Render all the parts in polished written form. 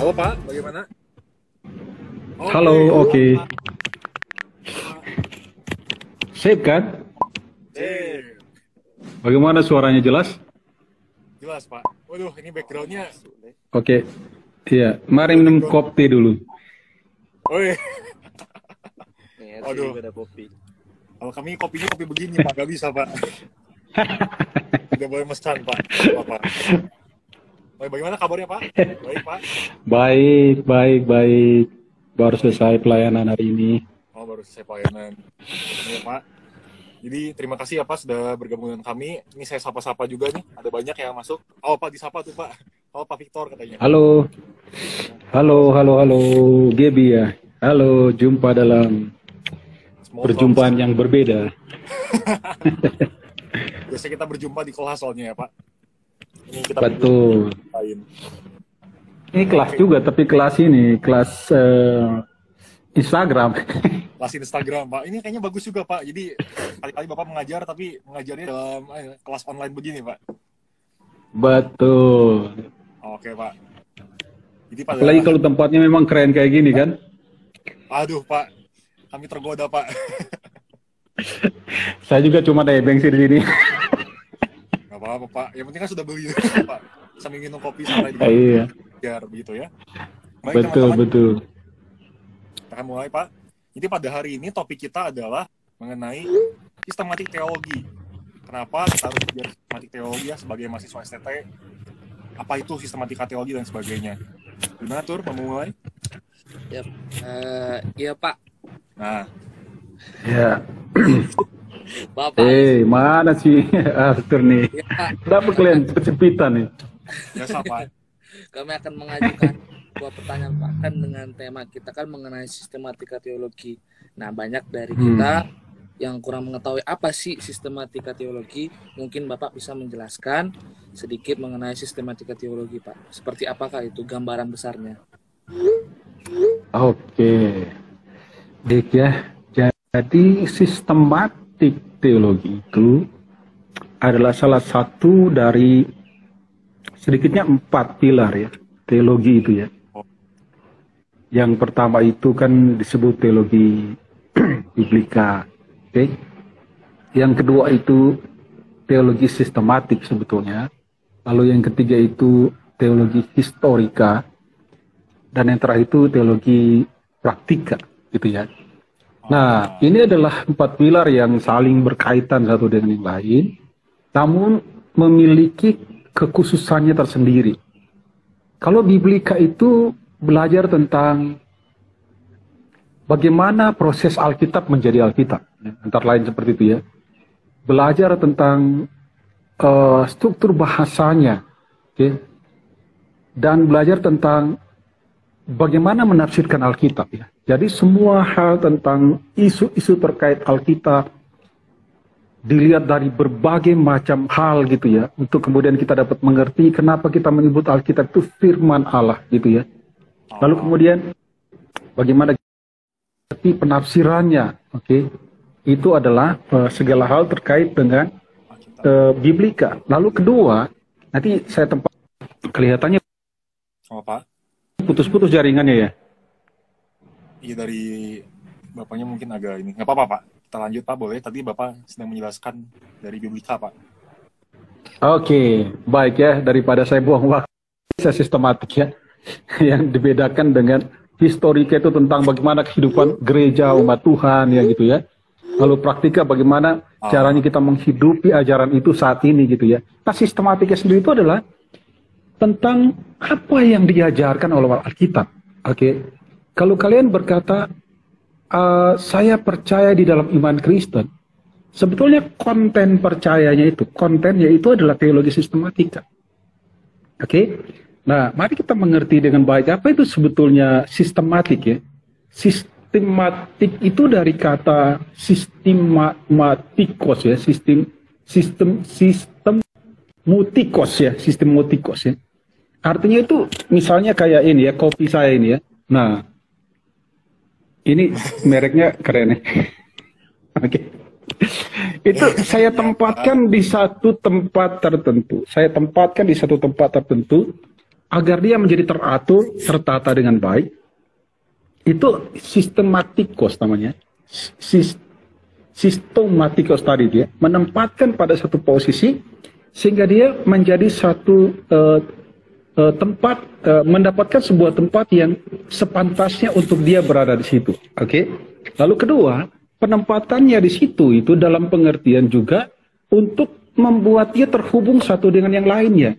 Halo Pak, bagaimana? Halo, oke. Sip kan? Eh, Bagaimana suaranya jelas? jelas Pak. Waduh, ini backgroundnya. Oke. Iya, mari minum kopi dulu. Woi, Nih, waduh. juga ada kopi. Kalau kami kopinya kopi begini Pak, gak bisa Pak. Tidak boleh mesan Pak. Apa? Baik, bagaimana kabarnya Pak? Baik Pak. Baik. Baru selesai pelayanan hari ini. Oh, baru selesai pelayanan. Iya Pak. Jadi terima kasih ya Pak sudah bergabung dengan kami. Ini saya sapa-sapa juga nih. Ada banyak yang masuk. Oh Pak, disapa tuh Pak. Oh Pak Victor katanya. Halo. Gebi ya. Halo, jumpa dalam perjumpaan yang berbeda. Biasanya kita berjumpa di kelas soalnya ya Pak. Ini kita Betul. lain. Ini kelas juga, tapi kelas ini, kelas Instagram. Kelas Instagram Pak. Ini kayaknya bagus juga Pak. Jadi kali-kali Bapak mengajar tapi mengajarnya dalam kelas online begini Pak. Betul. Oke Pak. Jadi pada Apalagi kalau tempatnya memang keren kayak gini kan. Aduh Pak, kami tergoda Pak. Saya juga cuma nebeng sih di sini. Gak apa-apa Pak. Yang penting kan sudah beli Pak. Sambil minum kopi sampai di Iya. biar begitu ya. Baik, Betul. Kita akan mulai Pak. Jadi pada hari ini topik kita adalah mengenai sistematik teologi. Kenapa kita harus belajar sistematik teologi ya sebagai mahasiswa STT? Apa itu sistematika teologi dan sebagainya? Gimana Tur, mau mulai? Yap. Iya Pak. Nah, Ya. Bapak. Mana sih Arthur nih? Iya Pak. Kenapa kalian kesepitan nih? biasa Pak. Kami akan mengajukan sebuah pertanyaan Pak, kan dengan tema kita kan mengenai sistematika teologi. Nah, banyak dari kita yang kurang mengetahui apa sih sistematika teologi. Mungkin Bapak bisa menjelaskan sedikit mengenai sistematika teologi Pak. Seperti apakah itu gambaran besarnya? Oke. Dik ya. Jadi sistematik teologi itu adalah salah satu dari sedikitnya 4 pilar ya. Teologi itu ya. Yang pertama itu kan disebut teologi biblika. Oke. Yang kedua itu teologi sistematik sebetulnya. Lalu yang ketiga itu teologi historika. Dan yang terakhir itu teologi praktika gitu ya. Nah, ini adalah 4 pilar yang saling berkaitan satu dengan yang lain, namun memiliki kekhususannya tersendiri. Kalau biblika itu belajar tentang bagaimana proses Alkitab menjadi Alkitab, antara lain seperti itu ya. Belajar tentang struktur bahasanya, okay? Dan belajar tentang bagaimana menafsirkan Alkitab ya. Jadi semua hal tentang isu-isu terkait Alkitab dilihat dari berbagai macam hal gitu ya, untuk kemudian kita dapat mengerti kenapa kita menyebut Alkitab itu firman Allah gitu ya. Lalu kemudian bagaimana penafsirannya, oke? Itu adalah segala hal terkait dengan biblika. Lalu kedua, nanti saya tempat kelihatannya Apa? putus-putus jaringannya ya. Iya, dari Bapaknya mungkin agak ini. Nggak apa-apa Pak. Kita lanjut Pak, boleh. Tadi Bapak sedang menjelaskan dari biblika Pak. Oke, baik ya, daripada saya buang waktu, saya sistematik ya. Yang dibedakan dengan historika itu tentang bagaimana kehidupan gereja umat Tuhan ya gitu ya. Lalu praktika bagaimana caranya kita menghidupi ajaran itu saat ini gitu ya. Nah, sistematika sendiri itu adalah tentang apa yang diajarkan oleh Alkitab. Oke. Kalau kalian berkata saya percaya di dalam iman Kristen, sebetulnya konten percayanya itu, kontennya itu adalah teologi sistematika. Oke. Nah, mari kita mengerti dengan baik apa itu sebetulnya sistematik ya. Sistematik itu dari kata sistematikos ya, sistem mutikos ya, sistem mutikos ya. Artinya itu misalnya kayak ini ya, kopi saya ini ya. Nah, ini mereknya keren ya. Oke. Itu saya tempatkan di satu tempat tertentu. agar dia menjadi teratur, tertata dengan baik, itu sistematikos namanya. Sistematikos tadi dia menempatkan pada satu posisi sehingga dia menjadi satu tempat, mendapatkan sebuah tempat yang sepantasnya untuk dia berada di situ. Oke. Lalu kedua, penempatannya di situ itu dalam pengertian juga untuk membuat dia terhubung satu dengan yang lainnya.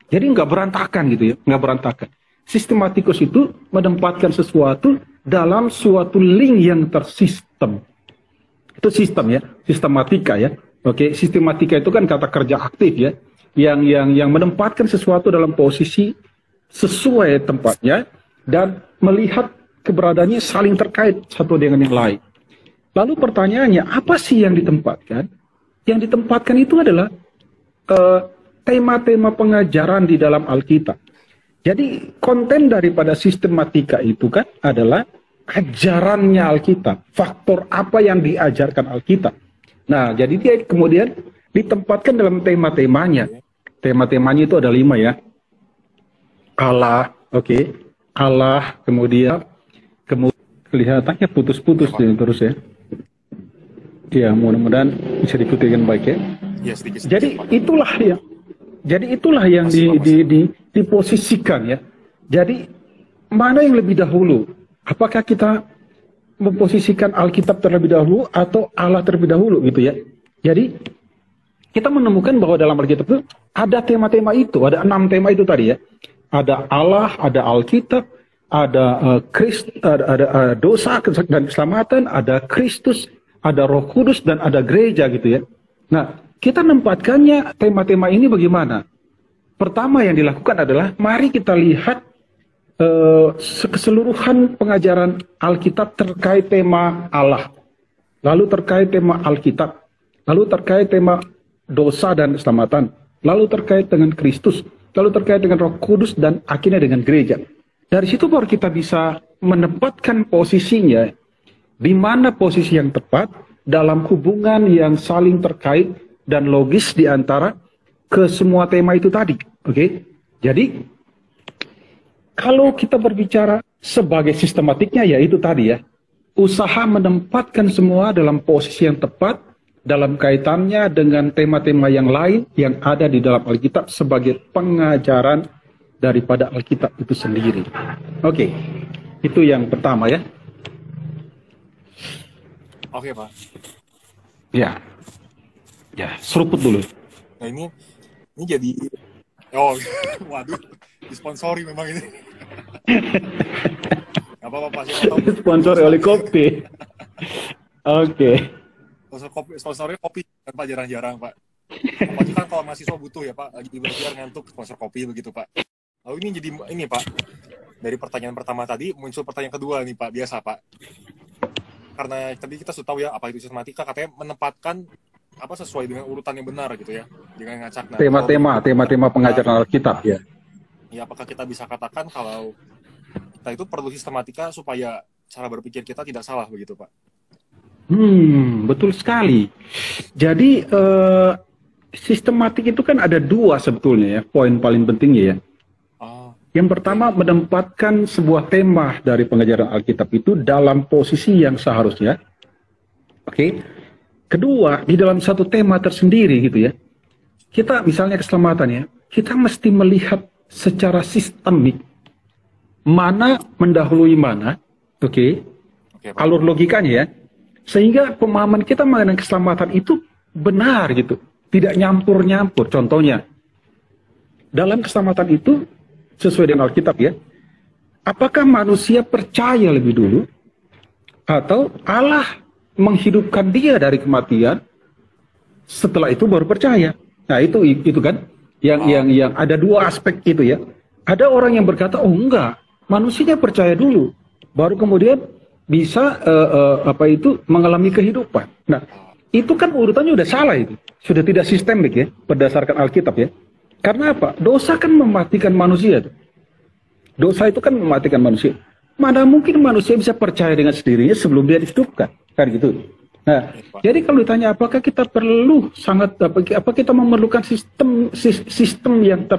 Jadi nggak berantakan gitu ya, nggak berantakan. Sistematikos itu menempatkan sesuatu dalam suatu link yang tersistem. Itu sistem ya, sistematika ya. Oke, sistematika itu kan kata kerja aktif ya, yang menempatkan sesuatu dalam posisi sesuai tempatnya dan melihat keberadaannya saling terkait satu dengan yang lain. Lalu pertanyaannya, apa sih yang ditempatkan? Yang ditempatkan itu adalah tema-tema pengajaran di dalam Alkitab. Jadi konten daripada sistematika itu kan adalah ajarannya Alkitab. Faktor apa yang diajarkan Alkitab. Nah, jadi dia kemudian ditempatkan dalam tema-temanya. Tema-temanya itu ada 5 ya. Allah, oke. Allah, kemudian kelihatannya putus-putus terus ya. Ya, mudah-mudahan bisa diikuti dengan baik ya. Ya, sedikit, jadi itulah ya. Jadi itulah yang diposisikan ya. Jadi mana yang lebih dahulu? Apakah kita memposisikan Alkitab terlebih dahulu atau Allah terlebih dahulu gitu ya? Jadi kita menemukan bahwa dalam Alkitab itu ada tema-tema itu, ada 6 tema itu tadi ya. Ada Allah, ada Alkitab, ada ada dosa dan keselamatan, ada Kristus, ada Roh Kudus dan ada gereja gitu ya. Nah, kita menempatkannya tema-tema ini bagaimana? Pertama yang dilakukan adalah mari kita lihat keseluruhan pengajaran Alkitab terkait tema Allah, lalu terkait tema Alkitab, lalu terkait tema dosa dan keselamatan, lalu terkait dengan Kristus, lalu terkait dengan Roh Kudus dan akhirnya dengan gereja. Dari situ baru kita bisa menempatkan posisinya di mana posisi yang tepat dalam hubungan yang saling terkait dan logis di antara ke semua tema itu tadi. Oke? Jadi kalau kita berbicara sebagai sistematiknya ya itu tadi ya. Usaha menempatkan semua dalam posisi yang tepat dalam kaitannya dengan tema-tema yang lain yang ada di dalam Alkitab sebagai pengajaran daripada Alkitab itu sendiri. Oke. Itu yang pertama ya. Oke, Pak. Ya. Ya, seruput dulu. Nah, ini jadi waduh, disponsori memang ini. Gak apa-apa, Pak. Sponsori oleh kopi. Oke. Sponsornya kopi kan, Pak, jarang-jarang, Pak. Apalagi kan kalau mahasiswa butuh ya, Pak, lagi belajar ngantuk sponsor kopi begitu, Pak. Lalu ini jadi ini, Pak. Dari pertanyaan pertama tadi muncul pertanyaan kedua nih, Pak. Biasa, Pak. Karena tadi kita sudah tahu ya apa itu sistematika, katanya menempatkan apa sesuai dengan urutan yang benar gitu ya, dengan ngacak tema-tema pengajaran Alkitab ya. Ya, apakah kita bisa katakan kalau kita itu perlu sistematika supaya cara berpikir kita tidak salah begitu, Pak? Betul sekali. Jadi sistematik itu kan ada 2 sebetulnya ya, poin paling pentingnya ya. Yang pertama menempatkan sebuah tema dari pengajaran Alkitab itu dalam posisi yang seharusnya. Oke. Kedua, di dalam satu tema tersendiri gitu ya. Kita misalnya keselamatan ya, kita mesti melihat secara sistemik mana mendahului mana. Oke. Alur logikanya ya. Sehingga pemahaman kita mengenai keselamatan itu benar gitu. Tidak nyampur-nyampur. Contohnya, dalam keselamatan itu sesuai dengan Alkitab ya. Apakah manusia percaya lebih dulu atau Allah menghidupkan dia dari kematian setelah itu baru percaya? Nah, itu kan yang ada 2 aspek itu ya. Ada orang yang berkata, "Oh enggak, manusianya percaya dulu baru kemudian bisa mengalami kehidupan." Nah, itu kan urutannya udah salah itu. Sudah tidak sistemik ya berdasarkan Alkitab ya. Karena apa? Dosa kan mematikan manusia. Dosa itu kan mematikan manusia. Mana mungkin manusia bisa percaya dengan sendirinya sebelum dia dihidupkan. Kan gitu. Nah, jadi kalau ditanya apakah kita perlu apa kita memerlukan sistem yang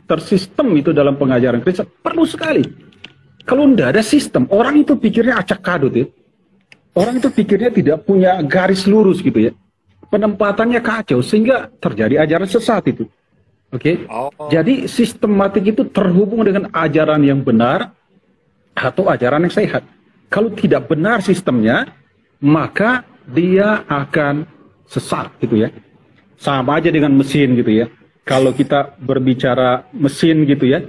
tersistem itu dalam pengajaran Kristen, perlu sekali. Kalau tidak ada sistem, orang itu pikirnya acak kadut ya. Orang itu pikirnya tidak punya garis lurus gitu ya. Penempatannya kacau sehingga terjadi ajaran sesat itu. Oke. Jadi sistematik itu terhubung dengan ajaran yang benar atau ajaran yang sehat. Kalau tidak benar sistemnya, maka dia akan sesat gitu ya. Sama aja dengan mesin gitu ya. Kalau kita berbicara mesin gitu ya,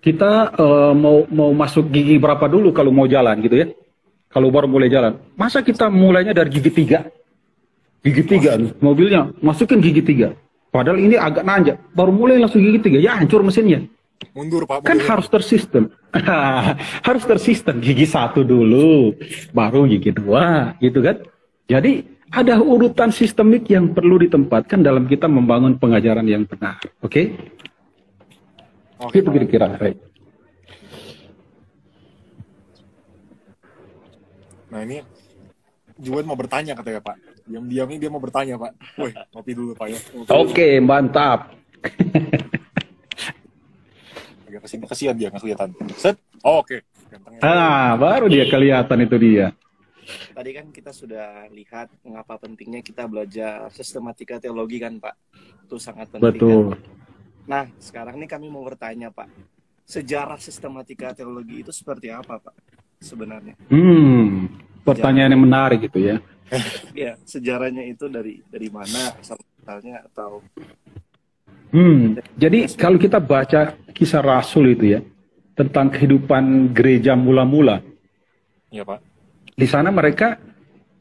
kita mau masuk gigi berapa dulu kalau mau jalan gitu ya? Kalau baru mulai jalan, masa kita mulainya dari gigi 3? Gigi 3 nih, mobilnya masukin gigi 3. Padahal ini agak nanjak, baru mulai langsung gigi 3, ya hancur mesinnya. Mundur Pak. Kan harus tersistem. Harus tersistem, gigi 1 dulu, baru gigi 2, gitu kan? Jadi ada urutan sistemik yang perlu ditempatkan dalam kita membangun pengajaran yang benar. Oke? Oke, Itu kira-kira. Nah ini Juan mau bertanya katanya Pak. Diam-diam ini dia mau bertanya Pak. Woi, ngopi dulu Pak ya. Oke, mantap. Agak kasihan dia nggak kelihatan. Set. Oh, oke. Gantengnya. Baru dia kelihatan itu dia. Tadi kan kita sudah lihat mengapa pentingnya kita belajar sistematika teologi kan Pak. Itu sangat penting. Betul. Kan? Nah, sekarang nih kami mau bertanya Pak. Sejarah sistematika teologi itu seperti apa Pak sebenarnya? Pertanyaan yang menarik gitu ya. Ya, sejarahnya itu dari mana asalnya atau Jadi kalau kita baca kisah Rasul itu ya, tentang kehidupan gereja mula-mula. Iya Pak. Di sana mereka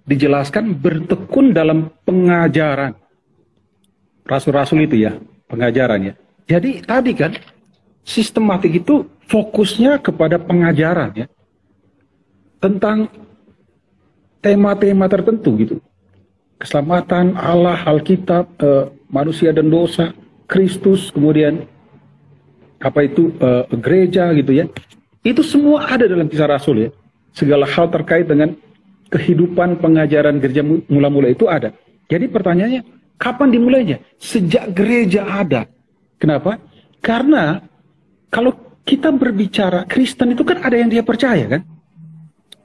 dijelaskan bertekun dalam pengajaran. Rasul-rasul itu ya, pengajarannya. Jadi tadi kan, sistematik itu fokusnya kepada pengajaran ya. Tentang tema-tema tertentu gitu. Keselamatan, Allah, Alkitab, manusia dan dosa, Kristus, kemudian gereja gitu ya. Itu semua ada dalam kisah Rasul ya. Segala hal terkait dengan kehidupan pengajaran gereja mula-mula itu ada. Jadi pertanyaannya, kapan dimulainya? Sejak gereja ada. Kenapa? Karena kalau kita berbicara Kristen itu kan ada yang dia percaya kan?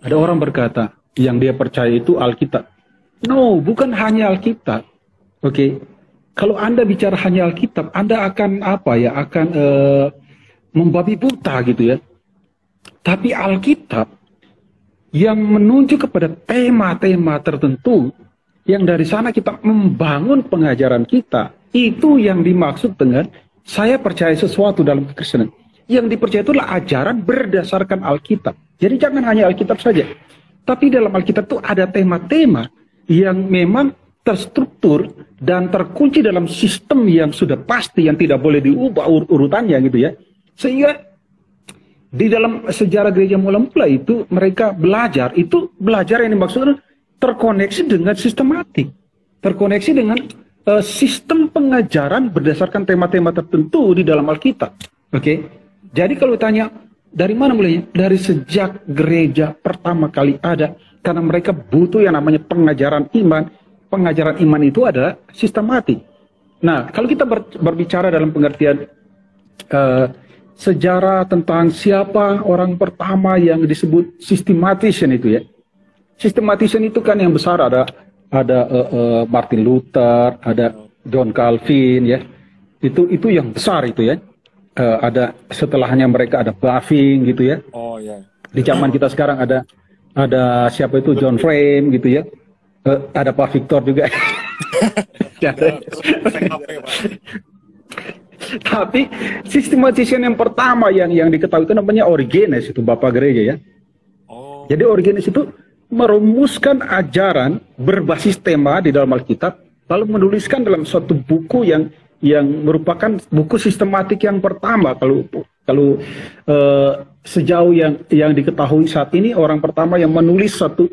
Ada orang berkata, yang dia percaya itu Alkitab. No, bukan hanya Alkitab. Oke. Kalau Anda bicara hanya Alkitab, Anda akan membabi buta gitu ya. Tapi Alkitab yang menunjuk kepada tema-tema tertentu, yang dari sana kita membangun pengajaran kita, itu yang dimaksud dengan saya percaya sesuatu dalam kekristenan. Yang dipercaya itulah ajaran berdasarkan Alkitab. Jadi jangan hanya Alkitab saja. Tapi dalam Alkitab itu ada tema-tema yang memang terstruktur dan terkunci dalam sistem yang sudah pasti, yang tidak boleh diubah urutannya gitu ya. Sehingga di dalam sejarah gereja mula-mula itu mereka belajar yang dimaksud terkoneksi dengan sistematik, terkoneksi dengan sistem pengajaran berdasarkan tema-tema tertentu di dalam Alkitab. Oke. Jadi kalau tanya dari mana mulainya? Dari sejak gereja pertama kali ada, karena mereka butuh yang namanya pengajaran iman. Pengajaran iman itu adalah sistematik. Nah, kalau kita berbicara dalam pengertian sejarah tentang siapa orang pertama yang disebut systematician itu ya. Systematician itu kan yang besar ada Martin Luther, ada John Calvin ya. Itu yang besar itu ya. Ada setelahnya mereka ada Bavinck gitu ya. Oh ya. Di zaman kita sekarang ada siapa itu John Frame gitu ya. Ada Pak Victor juga. Tapi systematician yang pertama yang diketahui itu namanya Origenes, itu bapak gereja ya. Oh. Jadi Origenes itu merumuskan ajaran berbasis tema di dalam Alkitab, lalu menuliskan dalam suatu buku yang merupakan buku sistematik yang pertama. Kalau sejauh yang diketahui saat ini, orang pertama yang menulis satu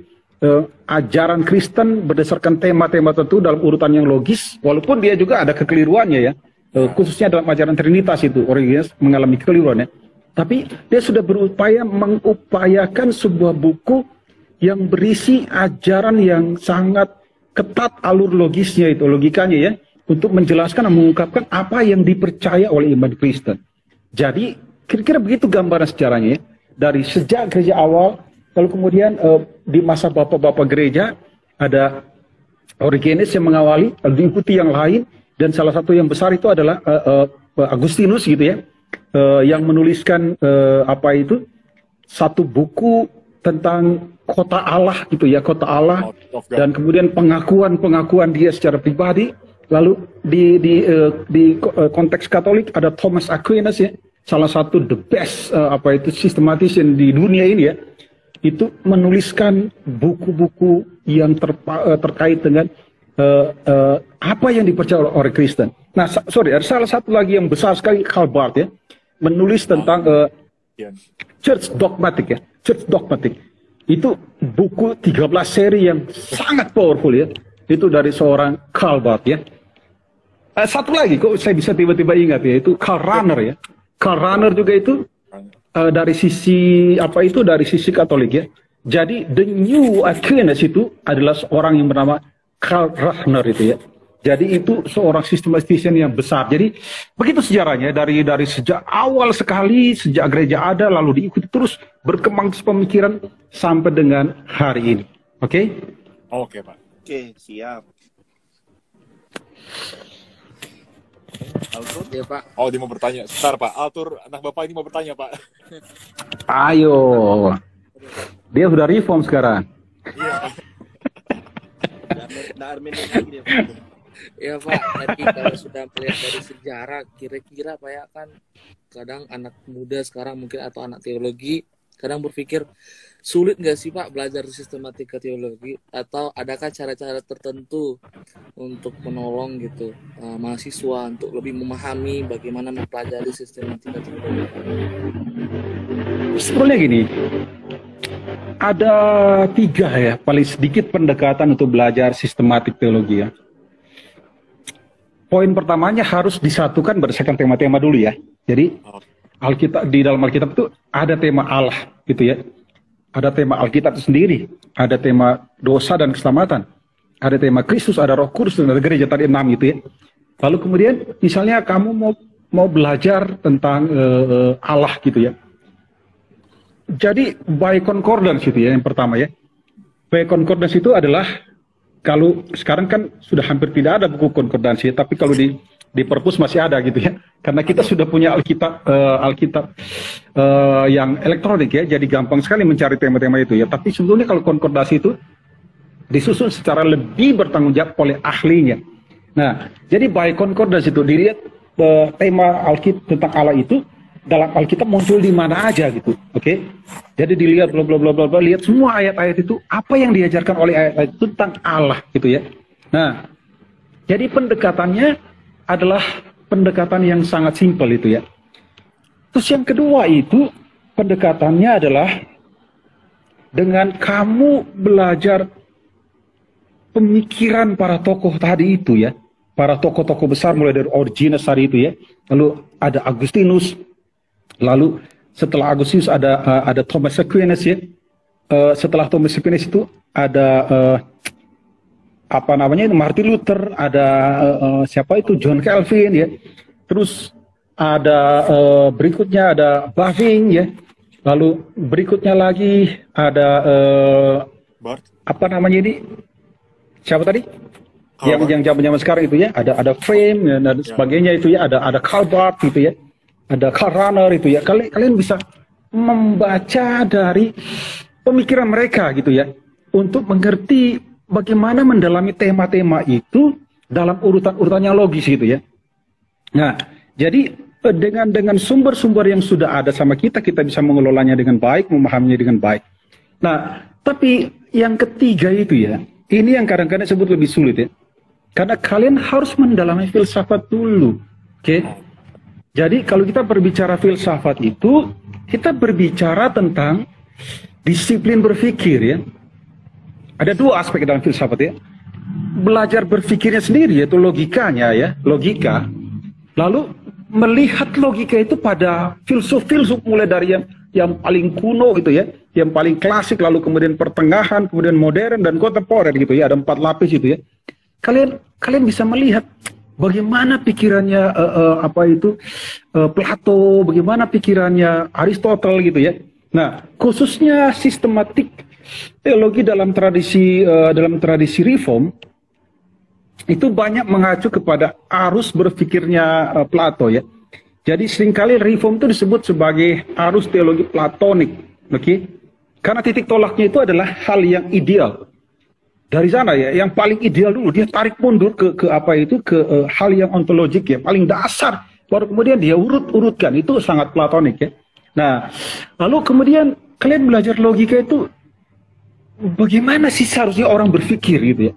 ajaran Kristen berdasarkan tema-tema tertentu dalam urutan yang logis, walaupun dia juga ada kekeliruannya ya. Khususnya dalam ajaran Trinitas itu Origenes mengalami kekeliruannya, tapi dia sudah berupaya mengupayakan sebuah buku yang berisi ajaran yang sangat ketat alur logisnya itu, logikanya ya, untuk menjelaskan dan mengungkapkan apa yang dipercaya oleh iman Kristen. Jadi kira-kira begitu gambaran sejarahnya ya. Dari sejak gereja awal, lalu kemudian di masa bapak-bapak gereja ada Origenes yang mengawali, lalu diikuti yang lain, dan salah satu yang besar itu adalah Agustinus gitu ya, yang menuliskan satu buku tentang kota Allah gitu ya, kota Allah, dan kemudian pengakuan dia secara pribadi. Lalu di konteks Katolik ada Thomas Aquinas ya, salah satu the best systematician di dunia ini ya, itu menuliskan buku-buku yang terkait dengan apa yang dipercaya oleh Kristen. Nah, ada salah satu lagi yang besar sekali, Karl Barth ya, menulis tentang Church Dogmatic ya, Church Dogmatic. Itu buku 13 seri yang sangat powerful ya. Itu dari seorang Karl Barth ya. Satu lagi kok saya bisa tiba-tiba ingat ya, itu Karl Rahner ya. Karl Rahner juga itu dari sisi dari sisi Katolik ya. Jadi the new Aquinas itu adalah seorang yang bernama Karl Rahner itu ya. Jadi itu seorang systematician yang besar. Jadi begitu sejarahnya dari sejak awal sekali, sejak gereja ada lalu diikuti terus berkembang pemikiran sampai dengan hari ini. Oke? Oke, Pak. Oke, siap. Altur ya Pak. Oh, dia mau bertanya. Sebentar Pak, Altur anak Bapak ini mau bertanya Pak. Ayo. Dia sudah reform sekarang. Iya. Ya Pak, tadi kalau sudah melihat dari sejarah, kira-kira Pak ya kan kadang anak muda sekarang mungkin atau anak teologi kadang berpikir sulit nggak sih Pak belajar sistematika teologi, atau adakah cara-cara tertentu untuk menolong gitu mahasiswa untuk lebih memahami bagaimana mempelajari sistematika teologi? Sebenarnya gini, ada 3 ya paling sedikit pendekatan untuk belajar sistematik teologi ya. Poin pertamanya harus disatukan berdasarkan tema-tema dulu ya. Jadi di dalam Alkitab itu ada tema Allah gitu ya. Ada tema Alkitab itu sendiri, ada tema dosa dan keselamatan, ada tema Kristus, ada Roh Kudus, dan ada gereja tadi 6 itu ya. Lalu kemudian misalnya kamu mau belajar tentang Allah gitu ya. Jadi by concordance itu ya yang pertama ya. By concordance itu adalah, kalau sekarang kan sudah hampir tidak ada buku konkordansi, tapi kalau di perpus masih ada gitu ya. Karena kita sudah punya Alkitab yang elektronik ya, jadi gampang sekali mencari tema-tema itu ya. Tapi sebetulnya kalau konkordansi itu disusun secara lebih bertanggung jawab oleh ahlinya. Nah, jadi by concordance itu dilihat tema Alkitab tentang Allah itu dalam Alkitab muncul di mana aja gitu, oke? Jadi dilihat lihat semua ayat-ayat itu apa yang diajarkan oleh ayat-ayat itu tentang Allah gitu ya. Nah, jadi pendekatannya adalah pendekatan yang sangat simpel itu ya. Terus yang kedua itu pendekatannya adalah dengan kamu belajar pemikiran para tokoh tadi itu ya, para tokoh-tokoh besar mulai dari Origenes tadi itu ya, lalu ada Agustinus. Lalu setelah Agustinus ada Thomas Aquinas ya. Setelah Thomas Aquinas itu ada Martin Luther, ada siapa itu John Calvin ya. Terus ada berikutnya ada Bavinck ya. Lalu berikutnya lagi ada siapa tadi? Yang zaman sekarang itu ya, ada Frame dan sebagainya itu ya, ada Karl Barth gitu ya. Ada Karl Rahner itu ya, kalian bisa membaca dari pemikiran mereka gitu ya, untuk mengerti bagaimana mendalami tema-tema itu dalam urutan-urutan yang logis gitu ya. Nah, jadi dengan sumber-sumber yang sudah ada sama kita bisa mengelolanya dengan baik, memahaminya dengan baik. Nah, tapi yang ketiga itu ya, ini yang kadang-kadang disebut lebih sulit ya, karena kalian harus mendalami filsafat dulu, oke? Jadi kalau kita berbicara filsafat itu, kita berbicara tentang disiplin berpikir ya. Ada 2 aspek dalam filsafat ya. Belajar berpikirnya sendiri, yaitu logikanya ya, logika. Lalu melihat logika itu pada filsuf-filsuf mulai dari yang paling kuno gitu ya, yang paling klasik, lalu kemudian pertengahan, kemudian modern dan kontemporer gitu ya. Ada 4 lapis itu ya. Kalian bisa melihat bagaimana pikirannya Plato, bagaimana pikirannya Aristotle gitu ya. Nah, khususnya sistematik teologi dalam tradisi reform itu banyak mengacu kepada arus berpikirnya Plato ya. Jadi seringkali reform itu disebut sebagai arus teologi platonik, oke? Karena titik tolaknya itu adalah hal yang ideal. Dari sana ya, yang paling ideal dulu dia tarik mundur ke hal yang ontologik ya, paling dasar. Baru kemudian dia urut-urutkan, itu sangat platonik ya. Nah, lalu kemudian kalian belajar logika itu bagaimana sih seharusnya orang berpikir gitu ya.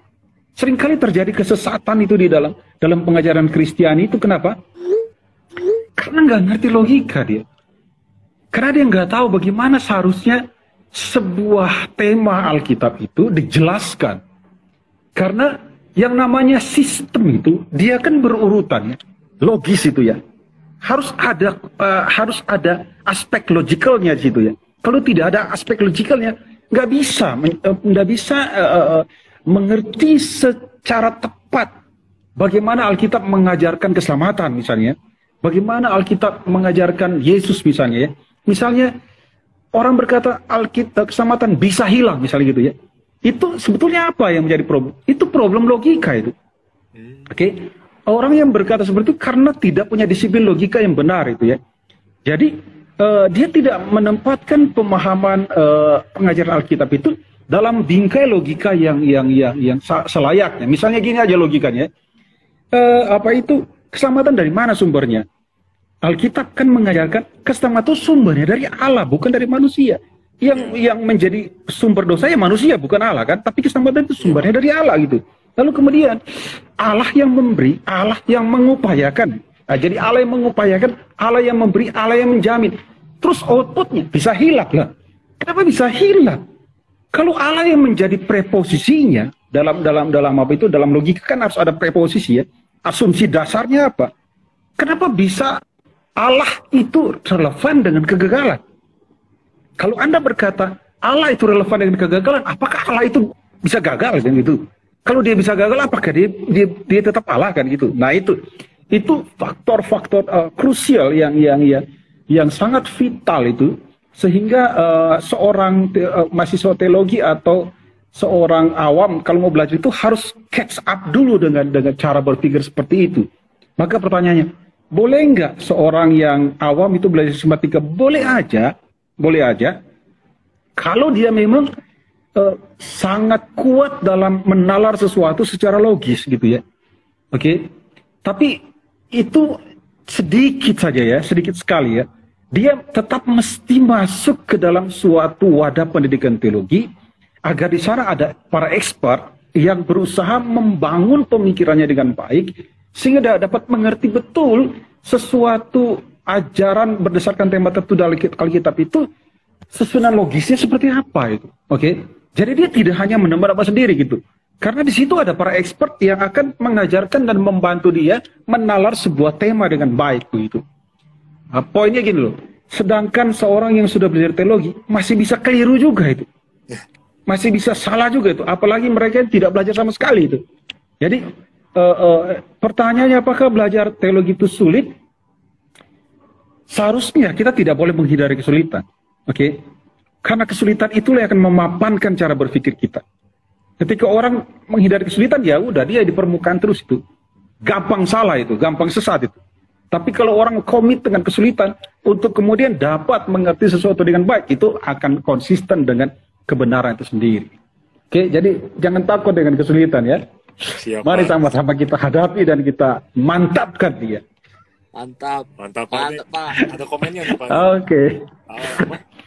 Seringkali terjadi kesesatan itu di dalam pengajaran Kristiani itu kenapa? Karena nggak ngerti logika dia. Karena dia nggak tahu bagaimana seharusnya sebuah tema Alkitab itu dijelaskan. Karena yang namanya sistem itu dia kan berurutan ya, logis itu ya. Harus ada aspek logikalnya di situ ya. Kalau tidak ada aspek logikalnya, nggak bisa mengerti secara tepat bagaimana Alkitab mengajarkan keselamatan misalnya. Bagaimana Alkitab mengajarkan Yesus misalnya ya. Misalnya orang berkata Alkitab keselamatan bisa hilang misalnya gitu ya. Itu sebetulnya apa yang menjadi problem? Itu problem logika itu. Oke. Orang yang berkata seperti itu karena tidak punya disiplin logika yang benar itu ya. Jadi dia tidak menempatkan pemahaman pengajaran Alkitab itu dalam bingkai logika yang selayaknya. Misalnya gini aja logikanya. Keselamatan dari mana sumbernya? Alkitab kan mengajarkan keselamatan sumbernya dari Allah, bukan dari manusia. Yang menjadi sumber dosa ya manusia, bukan Allah kan? Tapi keselamatan itu sumbernya dari Allah gitu. Lalu kemudian Allah yang memberi, Allah yang mengupayakan. Nah, jadi Allah yang mengupayakan, Allah yang memberi, Allah yang menjamin. Terus outputnya bisa hilang lah. Kenapa bisa hilang? Kalau Allah yang menjadi preposisinya dalam logika kan harus ada preposisi ya. Asumsi dasarnya apa? Kenapa bisa Allah itu relevan dengan kegagalan? Kalau Anda berkata Allah itu relevan dengan kegagalan, apakah Allah itu bisa gagal kan gitu? Kalau dia bisa gagal, apakah dia tetap Allah kan gitu? Nah itu faktor-faktor krusial yang sangat vital itu sehingga seorang mahasiswa teologi atau seorang awam kalau mau belajar itu harus catch up dulu dengan cara berpikir seperti itu. Maka pertanyaannya, boleh nggak seorang yang awam itu belajar sistematika? Boleh aja. Kalau dia memang sangat kuat dalam menalar sesuatu secara logis gitu ya. Oke. Tapi itu sedikit saja ya, sedikit sekali ya. Dia tetap mesti masuk ke dalam suatu wadah pendidikan teologi agar di sana ada para expert yang berusaha membangun pemikirannya dengan baik sehingga dapat mengerti betul sesuatu ajaran berdasarkan tema tertentu dalam Alkitab itu susunan logisnya seperti apa itu. Oke. Jadi dia tidak hanya menebak sendiri gitu. Karena di situ ada para expert yang akan mengajarkan dan membantu dia menalar sebuah tema dengan baik begitu. Nah, poinnya gini loh. Sedangkan seorang yang sudah belajar teologi masih bisa keliru juga itu. Masih bisa salah juga itu, apalagi mereka yang tidak belajar sama sekali itu. Jadi pertanyaannya apakah belajar teologi itu sulit? Seharusnya kita tidak boleh menghindari kesulitan, oke? Karena kesulitan itulah yang akan memapankan cara berpikir kita. Ketika orang menghindari kesulitan, ya udah dia di permukaan terus itu, gampang salah itu, gampang sesat itu. Tapi kalau orang komit dengan kesulitan untuk kemudian dapat mengerti sesuatu dengan baik, itu akan konsisten dengan kebenaran itu sendiri. Oke, jadi jangan takut dengan kesulitan ya. Siap, Mari Pak. sama-sama kita hadapi dan kita mantapkan dia. Mantap. Mantap, Pak. Pak. Ada komennya nih, Pak. Oke.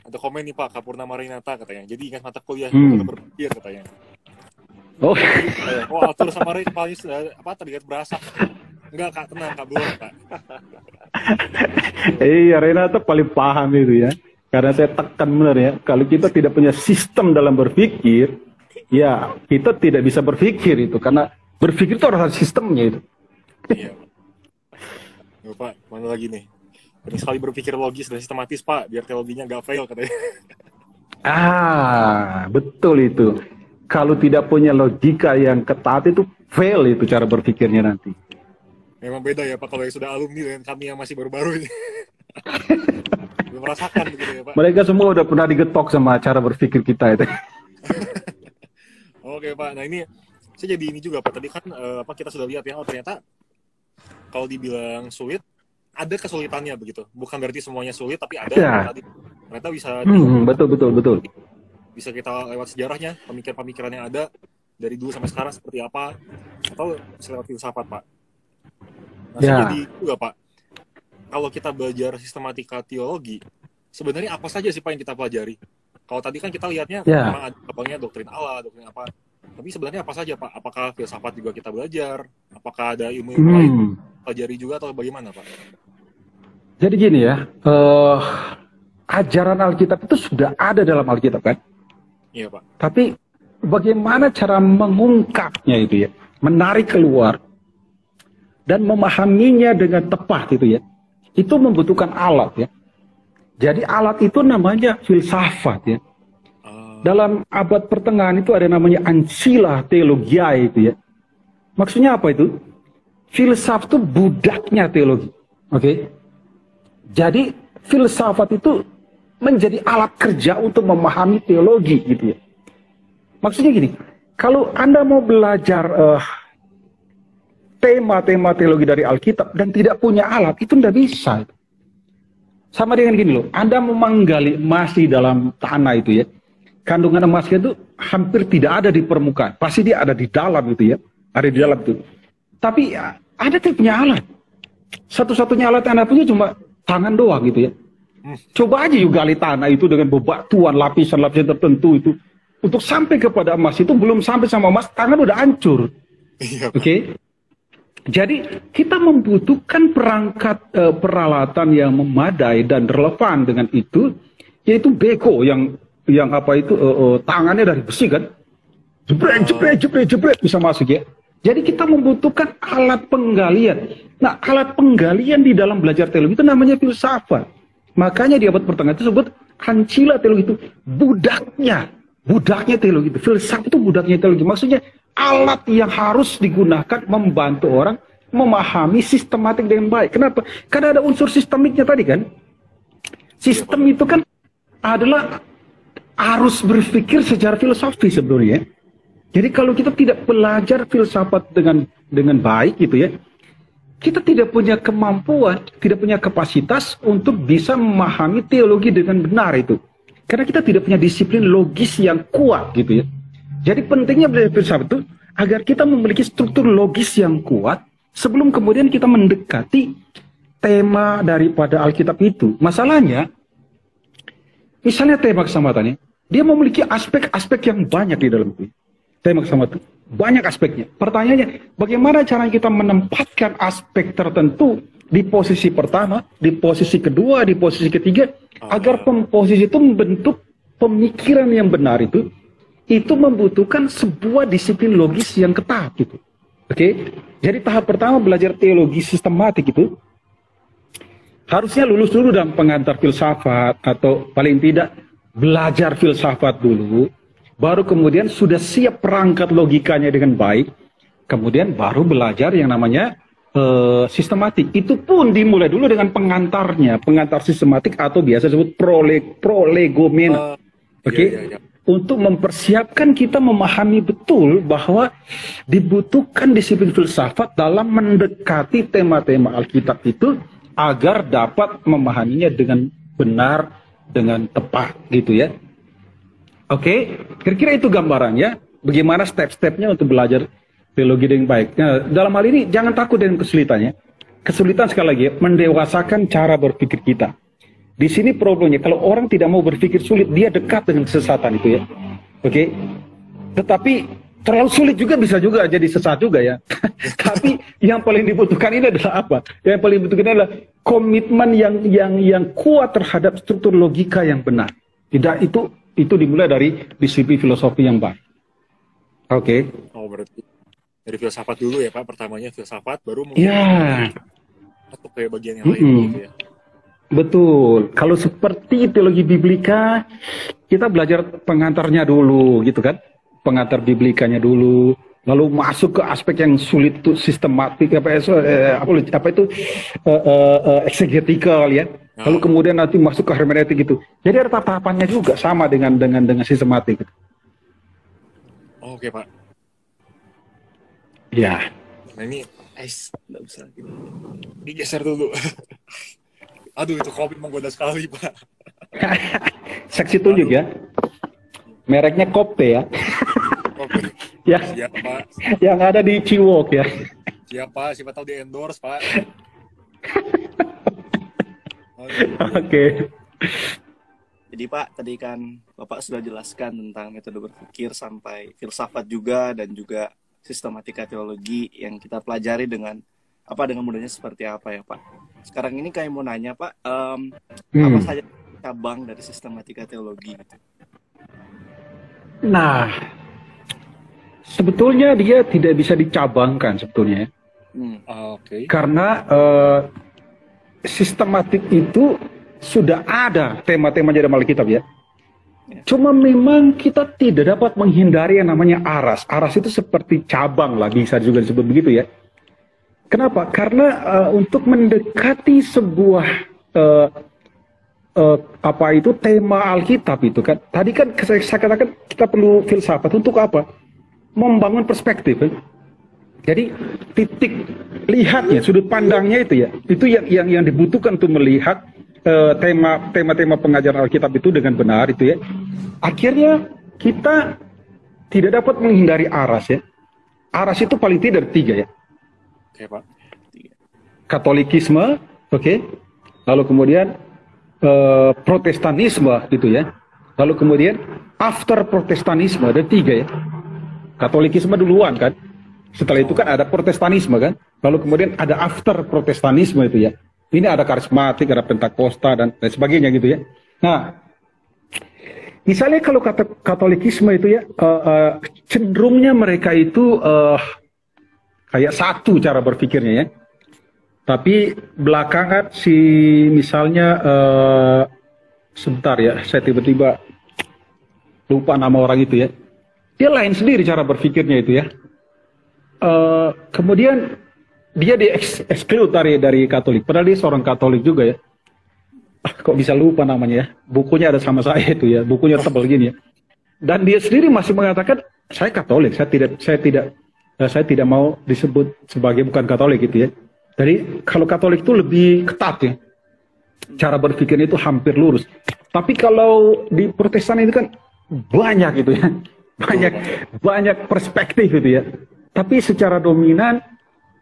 Ada komen nih, Pak. Kapurna Marinata katanya. Jadi ingat mata kuliah kalau berpikir katanya. Oh, Oh, Arthur sama Ray paling terlihat berasa. Enggak, Kak, tenang, Kak, belum, Kak. iya Renata paling paham itu ya. Karena saya tekan benar ya, kalau kita tidak punya sistem dalam berpikir, ya kita tidak bisa berpikir itu. Karena berpikir itu harus ada sistemnya itu. Iya. Yo, Pak, mana lagi nih? Penting sekali berpikir logis dan sistematis, Pak, biar teologinya nggak fail katanya. Betul itu. Kalau tidak punya logika yang ketat itu fail itu cara berpikirnya nanti. Memang beda ya Pak kalau yang sudah alumni dengan kami yang masih baru-baru ini. Belum merasakan begitu ya Pak. Mereka semua udah pernah digetok sama cara berpikir kita itu. Oke Pak, nah ini saya jadi ini juga Pak. Tadi kan kita sudah lihat ya, ternyata kalau dibilang sulit, ada kesulitannya begitu. Bukan berarti semuanya sulit, tapi ada. Ya. Tadi ternyata bisa Betul. bisa kita lewat sejarahnya, pemikiran-pemikiran yang ada dari dulu sampai sekarang seperti apa, atau bisa lewat filsafat Pak. Nah, jadi juga Pak, kalau kita belajar sistematika teologi, sebenarnya apa saja sih Pak yang kita pelajari? Kalau tadi kan kita lihatnya memang ada abangnya doktrin Allah, doktrin apa. Tapi sebenarnya apa saja Pak? Apakah filsafat juga kita belajar? Apakah ada ilmu-ilmu lain pelajari juga atau bagaimana Pak? Jadi gini ya, ajaran Alkitab itu sudah ada dalam Alkitab kan? Iya Pak. Tapi bagaimana cara mengungkapnya itu ya, menarik keluar dan memahaminya dengan tepat itu ya, itu membutuhkan alat ya. Jadi alat itu namanya filsafat ya. Dalam abad pertengahan itu ada namanya Ancilla Theologiae itu ya. Maksudnya apa itu? Filsafat itu budaknya teologi. Oke? Jadi filsafat itu menjadi alat kerja untuk memahami teologi gitu ya. Maksudnya gini, kalau Anda mau belajar tema-tema teologi dari Alkitab dan tidak punya alat, itu tidak bisa. Sama dengan gini loh, Anda mau menggali emas di dalam tanah itu ya. Kandungan emasnya itu hampir tidak ada di permukaan. Pasti dia ada di dalam itu ya. Ada di dalam itu. Tapi ya, Anda tidak punya alat. Satu-satunya alat yang Anda punya cuma tangan doang gitu ya. Coba aja yuk gali tanah itu dengan bebatuan, lapisan-lapisan tertentu itu. Untuk sampai kepada emas itu belum sampai sama emas, tangan udah hancur. Oke? Jadi kita membutuhkan perangkat peralatan yang memadai dan relevan dengan itu, yaitu beko yang apa itu tangannya dari besi kan, jebret bisa masuk ya. Jadi kita membutuhkan alat penggalian. Nah, alat penggalian di dalam belajar teologi itu namanya filsafat. Makanya di abad pertengahan itu disebut Ancilla teologi itu budaknya teologi itu. Filsafat itu budaknya teologi. Maksudnya alat yang harus digunakan membantu orang memahami sistematik dengan baik. Kenapa? Karena ada unsur sistemiknya tadi kan. Sistem itu kan adalah harus berpikir secara filosofi sebenarnya. Jadi kalau kita tidak belajar filsafat dengan baik gitu ya, kita tidak punya kemampuan, tidak punya kapasitas untuk bisa memahami teologi dengan benar itu. Karena kita tidak punya disiplin logis yang kuat gitu ya. Jadi pentingnya belajar filsafat itu agar kita memiliki struktur logis yang kuat sebelum kemudian kita mendekati tema daripada Alkitab itu. Masalahnya, misalnya tema keselamatannya, dia memiliki aspek-aspek yang banyak di dalam itu. Tema keselamatan, banyak aspeknya. Pertanyaannya, bagaimana cara kita menempatkan aspek tertentu di posisi pertama, di posisi kedua, di posisi ketiga, agar posisi itu membentuk pemikiran yang benar itu membutuhkan sebuah disiplin logis yang ketat gitu. Oke? Jadi tahap pertama belajar teologi sistematik itu harusnya lulus dulu dalam pengantar filsafat atau paling tidak belajar filsafat dulu, baru kemudian sudah siap perangkat logikanya dengan baik, kemudian baru belajar yang namanya sistematik. Itu pun dimulai dulu dengan pengantarnya, pengantar sistematik atau biasa disebut prolegomena. Oke? Untuk mempersiapkan kita memahami betul bahwa dibutuhkan disiplin filsafat dalam mendekati tema-tema Alkitab itu agar dapat memahaminya dengan benar, dengan tepat gitu ya. Oke, kira-kira itu gambarannya bagaimana step-stepnya untuk belajar teologi dengan baik. Nah, dalam hal ini jangan takut dengan kesulitannya. Kesulitan sekali lagi mendewasakan cara berpikir kita. Di sini problemnya kalau orang tidak mau berpikir sulit, dia dekat dengan kesesatan itu ya. Oke. Tetapi terlalu sulit juga bisa juga jadi sesat juga ya. Tapi yang paling dibutuhkan ini adalah apa? Yang paling dibutuhkan adalah komitmen yang kuat terhadap struktur logika yang benar. Tidak itu dimulai dari disiplin filosofi yang baik. Oke. Oh, berarti dari filsafat dulu ya Pak. Pertamanya filsafat, baru mungkin masuk ke bagian yang lain gitu ya. Betul. Kalau seperti teologi biblika, kita belajar pengantarnya dulu gitu kan. Pengantar biblikanya dulu, lalu masuk ke aspek yang sulit itu sistematik eksegetikal ya. Lalu kemudian nanti masuk ke hermeneutik gitu. Jadi ada tahapannya juga sama dengan sistematik. Oke, Pak. Ya. Nah ini, nggak bisa gitu. Digeser dulu. Aduh, itu kopi menggoda sekali, Pak. Seksi tunjuk ya. Mereknya Kope ya. Kopi. Ya. Siap, Pak. Yang ada di Ciwok ya. Siap, Pak. Siapa tahu di endorse, Pak. Oke. Jadi Pak, tadi kan Bapak sudah jelaskan tentang metode berpikir sampai filsafat juga dan juga sistematika teologi yang kita pelajari dengan mudahnya seperti apa ya Pak. Sekarang ini kami mau nanya Pak, apa saja cabang dari sistematika teologi? Nah, sebetulnya dia tidak bisa dicabangkan sebetulnya. Oke. Karena sistematik itu sudah ada tema-tema di dalam Alkitab ya. Cuma memang kita tidak dapat menghindari yang namanya aras. Aras itu seperti cabang lah, bisa juga disebut begitu ya. Kenapa? Karena untuk mendekati sebuah tema Alkitab itu kan. Tadi kan saya katakan kita perlu filsafat untuk apa? Membangun perspektif. Kan? Jadi titik lihatnya, sudut pandangnya itu ya, itu yang dibutuhkan untuk melihat tema-tema pengajaran Alkitab itu dengan benar itu ya. Akhirnya kita tidak dapat menghindari aras ya. Aras itu paling tidak ada 3 ya. Oke, Pak. Katolikisme, oke. Lalu kemudian Protestanisme gitu ya. Lalu kemudian after Protestanisme ada 3 ya. Katolikisme duluan kan. Setelah itu kan ada Protestanisme kan. Lalu kemudian ada after Protestanisme itu ya. Ini ada karismatik, ada Pentakosta dan sebagainya gitu ya. Nah, misalnya kalau Katolikisme itu ya, cenderungnya mereka itu kayak satu cara berpikirnya ya. Tapi belakangan misalnya sebentar ya, saya tiba-tiba lupa nama orang itu ya. Dia lain sendiri cara berpikirnya itu ya. Kemudian dia di-exclude dari Katolik. Padahal dia seorang Katolik juga ya. Kok bisa lupa namanya ya. Bukunya ada sama saya itu ya. Bukunya tebal gini ya. Dan dia sendiri masih mengatakan, saya Katolik. Saya tidak mau disebut sebagai bukan Katolik gitu ya. Jadi kalau Katolik itu lebih ketat ya. Cara berpikirnya itu hampir lurus. Tapi kalau di Protestan itu kan banyak gitu ya. Banyak perspektif gitu ya. Tapi secara dominan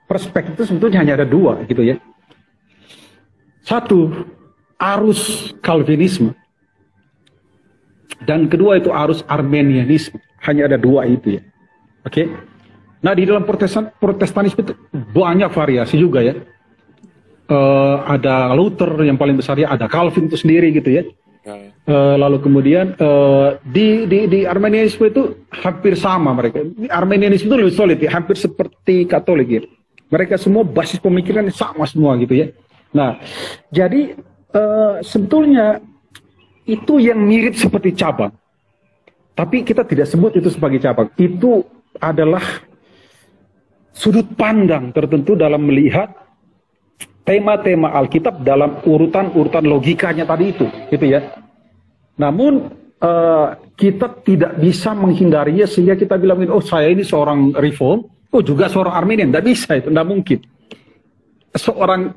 perspektif itu sebetulnya hanya ada 2 gitu ya. Satu, arus Calvinisme. Dan kedua itu arus Armenianisme. Hanya ada 2 itu ya. Oke. Nah di dalam Protestanisme itu banyak variasi juga ya. Ada Luther yang paling besar ya, ada Calvin itu sendiri gitu ya. Lalu kemudian di Armenianisme itu hampir sama mereka. Armenianisme itu lebih solid ya, hampir seperti Katolik ya. Mereka semua basis pemikiran sama semua gitu ya. Nah, jadi sebetulnya itu yang mirip seperti cabang. Tapi kita tidak sebut itu sebagai cabang. Itu adalah sudut pandang tertentu dalam melihat tema-tema Alkitab dalam urutan-urutan logikanya tadi itu, gitu ya. Namun kita tidak bisa menghindarinya sehingga kita bilang, oh saya ini seorang reform, oh juga seorang Arminian, tidak bisa itu, tidak mungkin.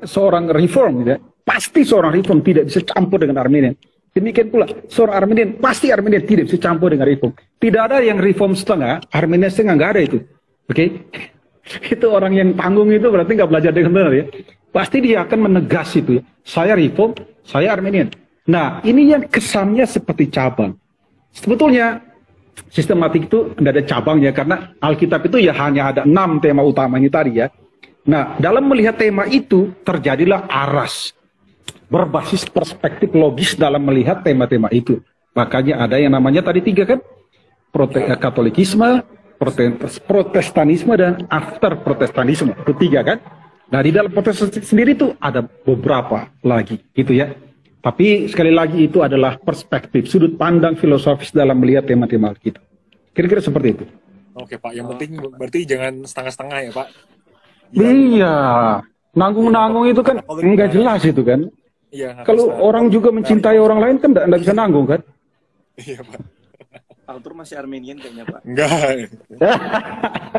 Seorang reform, ya, pasti seorang reform tidak bisa campur dengan Arminian. Demikian pula seorang Arminian pasti Arminian tidak bisa campur dengan reform. Tidak ada yang reform setengah, Arminian setengah, nggak ada itu, oke? Itu orang yang tanggung itu berarti nggak belajar dengan benar ya. Pasti dia akan menegas itu ya. Saya reform, saya Arminian. Nah, ini yang kesannya seperti cabang. Sebetulnya sistematik itu tidak ada cabangnya karena Alkitab itu ya hanya ada 6 tema utama ini tadi ya. Nah, dalam melihat tema itu terjadilah aras berbasis perspektif logis dalam melihat tema-tema itu. Makanya ada yang namanya tadi 3 kan, Katolikisme, Protestanisme dan after Protestanisme. Itu 3 kan. Nah di dalam Protestan sendiri itu ada beberapa lagi gitu ya. Tapi sekali lagi itu adalah perspektif, sudut pandang filosofis dalam melihat tema-tema kita. Kira-kira seperti itu. Oke Pak, yang penting berarti jangan setengah-setengah ya Pak. Iya, nanggung-nanggung itu kan nggak jelas itu kan. Iya. Kalau orang juga mencintai orang lain kan nggak bisa nanggung kan. Iya Pak. Arthur masih Armenian kayaknya Pak. Enggak.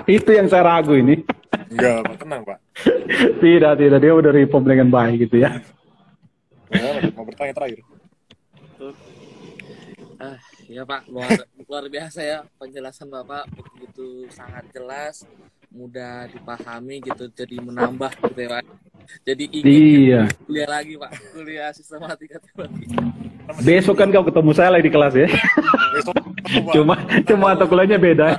Itu yang saya ragu ini. Enggak Pak, tenang Pak. Tidak, dia udah reform dengan baik gitu ya. Mau bertanya terakhir. Ya Pak, luar biasa ya penjelasan Bapak, begitu sangat jelas, mudah dipahami gitu, jadi menambah gitu ya Pak. Jadi ingin kuliah lagi Pak, kuliah sistematika teologi. Besok kan kau ketemu saya lagi di kelas ya. Besok cuma atau kuliahnya beda.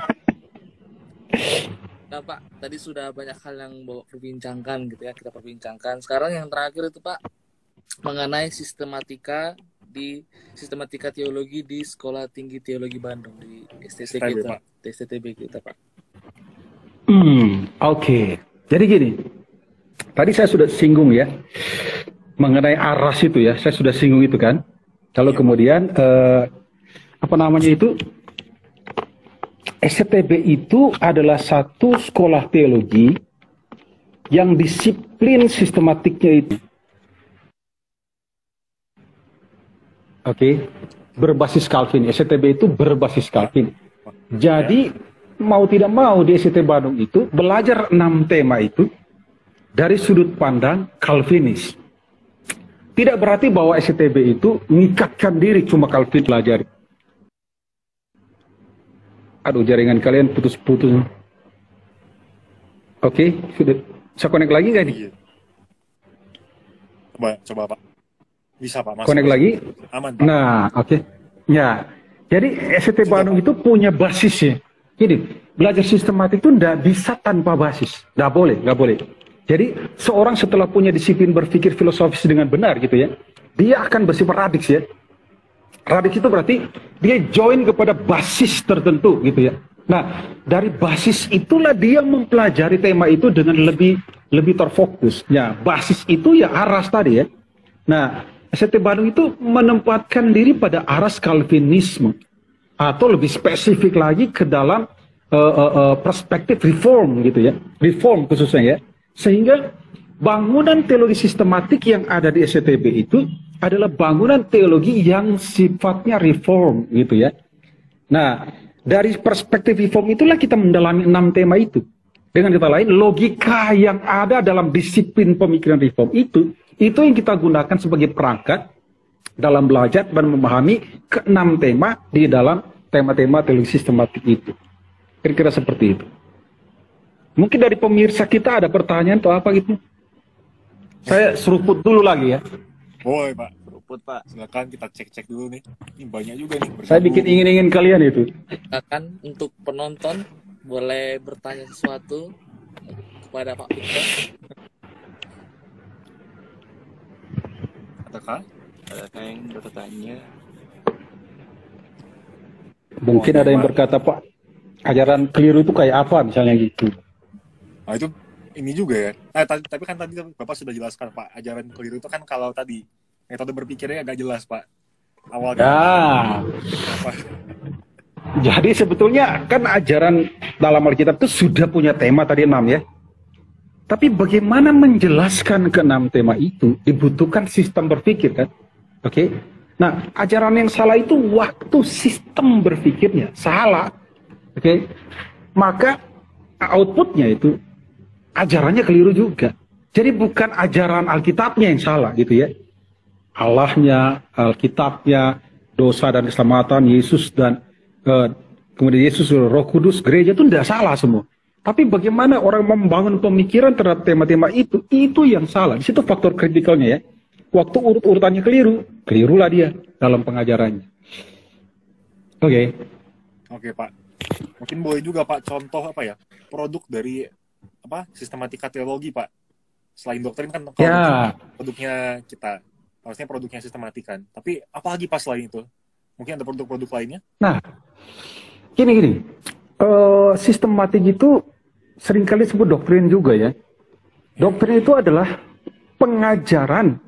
Nah Pak, tadi sudah banyak hal yang perbincangkan gitu ya, kita perbincangkan. Sekarang yang terakhir itu Pak, mengenai sistematika teologi di Sekolah Tinggi Teologi Bandung, di STT kita, STTB kita Pak. Oke. Jadi gini, tadi saya sudah singgung ya mengenai aras itu ya, saya sudah singgung itu kan. Kalau kemudian STTB itu adalah satu sekolah teologi yang disiplin sistematiknya itu berbasis Calvin. STTB itu berbasis Calvin. Jadi mau tidak mau di STT Bandung itu belajar 6 tema itu dari sudut pandang Calvinis. Tidak berarti bahwa STTB itu mengikatkan diri cuma Calvin pelajari. Aduh, jaringan kalian putus-putus. Oke, sudah. Saya connect lagi nggak nih? Coba Pak. Bisa Pak, masuk. Connect lagi? Aman Pak. Nah, oke. Ya, jadi STT Bandung itu punya basisnya. Gini, belajar sistematik itu nggak bisa tanpa basis. Nggak boleh. Jadi, seorang setelah punya disiplin berpikir filosofis dengan benar gitu ya, dia akan bersifat radix ya. Radix itu berarti dia join kepada basis tertentu gitu ya. Nah, dari basis itulah dia mempelajari tema itu dengan lebih terfokus. Ya, basis itu ya aras tadi ya. Nah, STT Bandung itu menempatkan diri pada aras Calvinisme, atau lebih spesifik lagi ke dalam perspektif reform gitu ya, reform khususnya ya, sehingga bangunan teologi sistematik yang ada di STTB itu adalah bangunan teologi yang sifatnya reform gitu ya. Nah, dari perspektif reform itulah kita mendalami 6 tema itu. Dengan kata lain, logika yang ada dalam disiplin pemikiran reform itu yang kita gunakan sebagai perangkat dalam belajar dan memahami ke-6 tema di dalam tema-tema teologi sistematik itu. Kira-kira seperti itu. Mungkin dari pemirsa kita ada pertanyaan atau apa gitu? Saya seruput dulu lagi ya. Boleh Pak. Seruput Pak. Silakan kita cek-cek dulu nih. Ini banyak juga nih. Saya bikin ingin kalian itu. Silakan untuk penonton boleh bertanya sesuatu kepada Pak Victor. Adakah yang bertanya? Mungkin ada yang berkata, Pak, ajaran keliru itu kayak apa misalnya gitu. Nah itu ini juga ya. Tapi kan tadi Bapak sudah jelaskan Pak, ajaran keliru itu kan kalau tadi metode berpikirnya agak jelas Pak. Awalnya. Apa? Jadi sebetulnya kan ajaran dalam Alkitab itu sudah punya tema tadi 6 ya. Tapi bagaimana menjelaskan ke-6 tema itu dibutuhkan sistem berpikir kan. Oke. Nah, ajaran yang salah itu waktu sistem berpikirnya salah. Oke. Maka outputnya itu ajarannya keliru juga. Jadi bukan ajaran Alkitabnya yang salah gitu ya. Allahnya, Alkitabnya, dosa dan keselamatan, Yesus dan kemudian Yesus, Roh Kudus, gereja itu tidak salah semua. Tapi bagaimana orang membangun pemikiran terhadap tema-tema itu yang salah. Di situ faktor kritikalnya ya. Waktu urut-urutannya kelirulah dia dalam pengajarannya. Oke. Oke Pak. Mungkin boleh juga Pak contoh apa ya? Produk dari sistematika teologi Pak. Selain doktrin kan kalau produknya kita, harusnya produknya sistematikan. Tapi apa lagi Pak selain itu? Mungkin ada produk-produk lainnya? Nah, gini. Sistematik itu seringkali disebut doktrin juga ya. Doktrin itu adalah pengajaran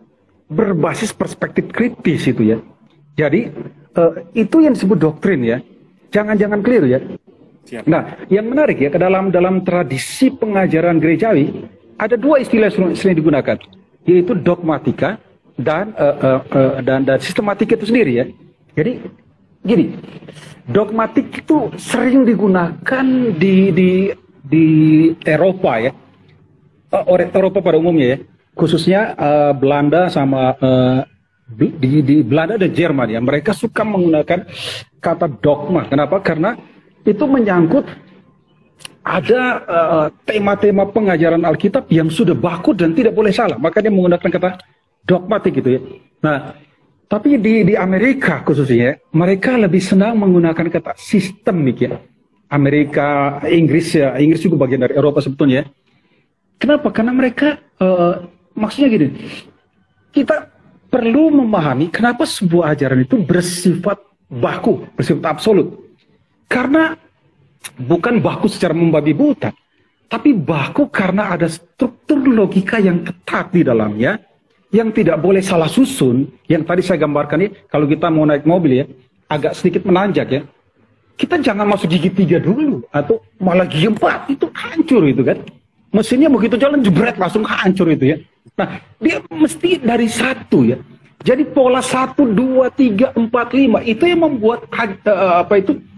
berbasis perspektif kritis itu ya. Jadi itu yang disebut doktrin ya. Jangan keliru ya. Siap. Nah, yang menarik ya, ke dalam tradisi pengajaran gerejawi ada dua istilah yang sering digunakan, yaitu dogmatika dan sistematika itu sendiri ya. Jadi gini, dogmatik itu sering digunakan di Eropa ya, Eropa pada umumnya ya, khususnya Belanda sama di Belanda dan Jerman ya, mereka suka menggunakan kata dogma. Kenapa? Karena itu menyangkut ada tema-tema pengajaran Alkitab yang sudah baku dan tidak boleh salah, makanya menggunakan kata dogmatik gitu ya. Nah, tapi di Amerika khususnya, mereka lebih senang menggunakan kata sistemik ya. Amerika, Inggris ya, Inggris juga bagian dari Eropa sebetulnya. Kenapa? Karena mereka, maksudnya gini, kita perlu memahami kenapa sebuah ajaran itu bersifat baku, bersifat absolut. Karena bukan baku secara membabi buta, tapi baku karena ada struktur logika yang ketat di dalamnya, yang tidak boleh salah susun. Yang tadi saya gambarkan ini, kalau kita mau naik mobil ya, agak sedikit menanjak ya, kita jangan masuk gigi 3 dulu, atau malah gigi 4, itu hancur itu kan. Mesinnya begitu jalan jebret langsung hancur itu ya. Nah, dia mesti dari satu ya. Jadi pola 1, 2, 3, 4, 5 itu yang membuat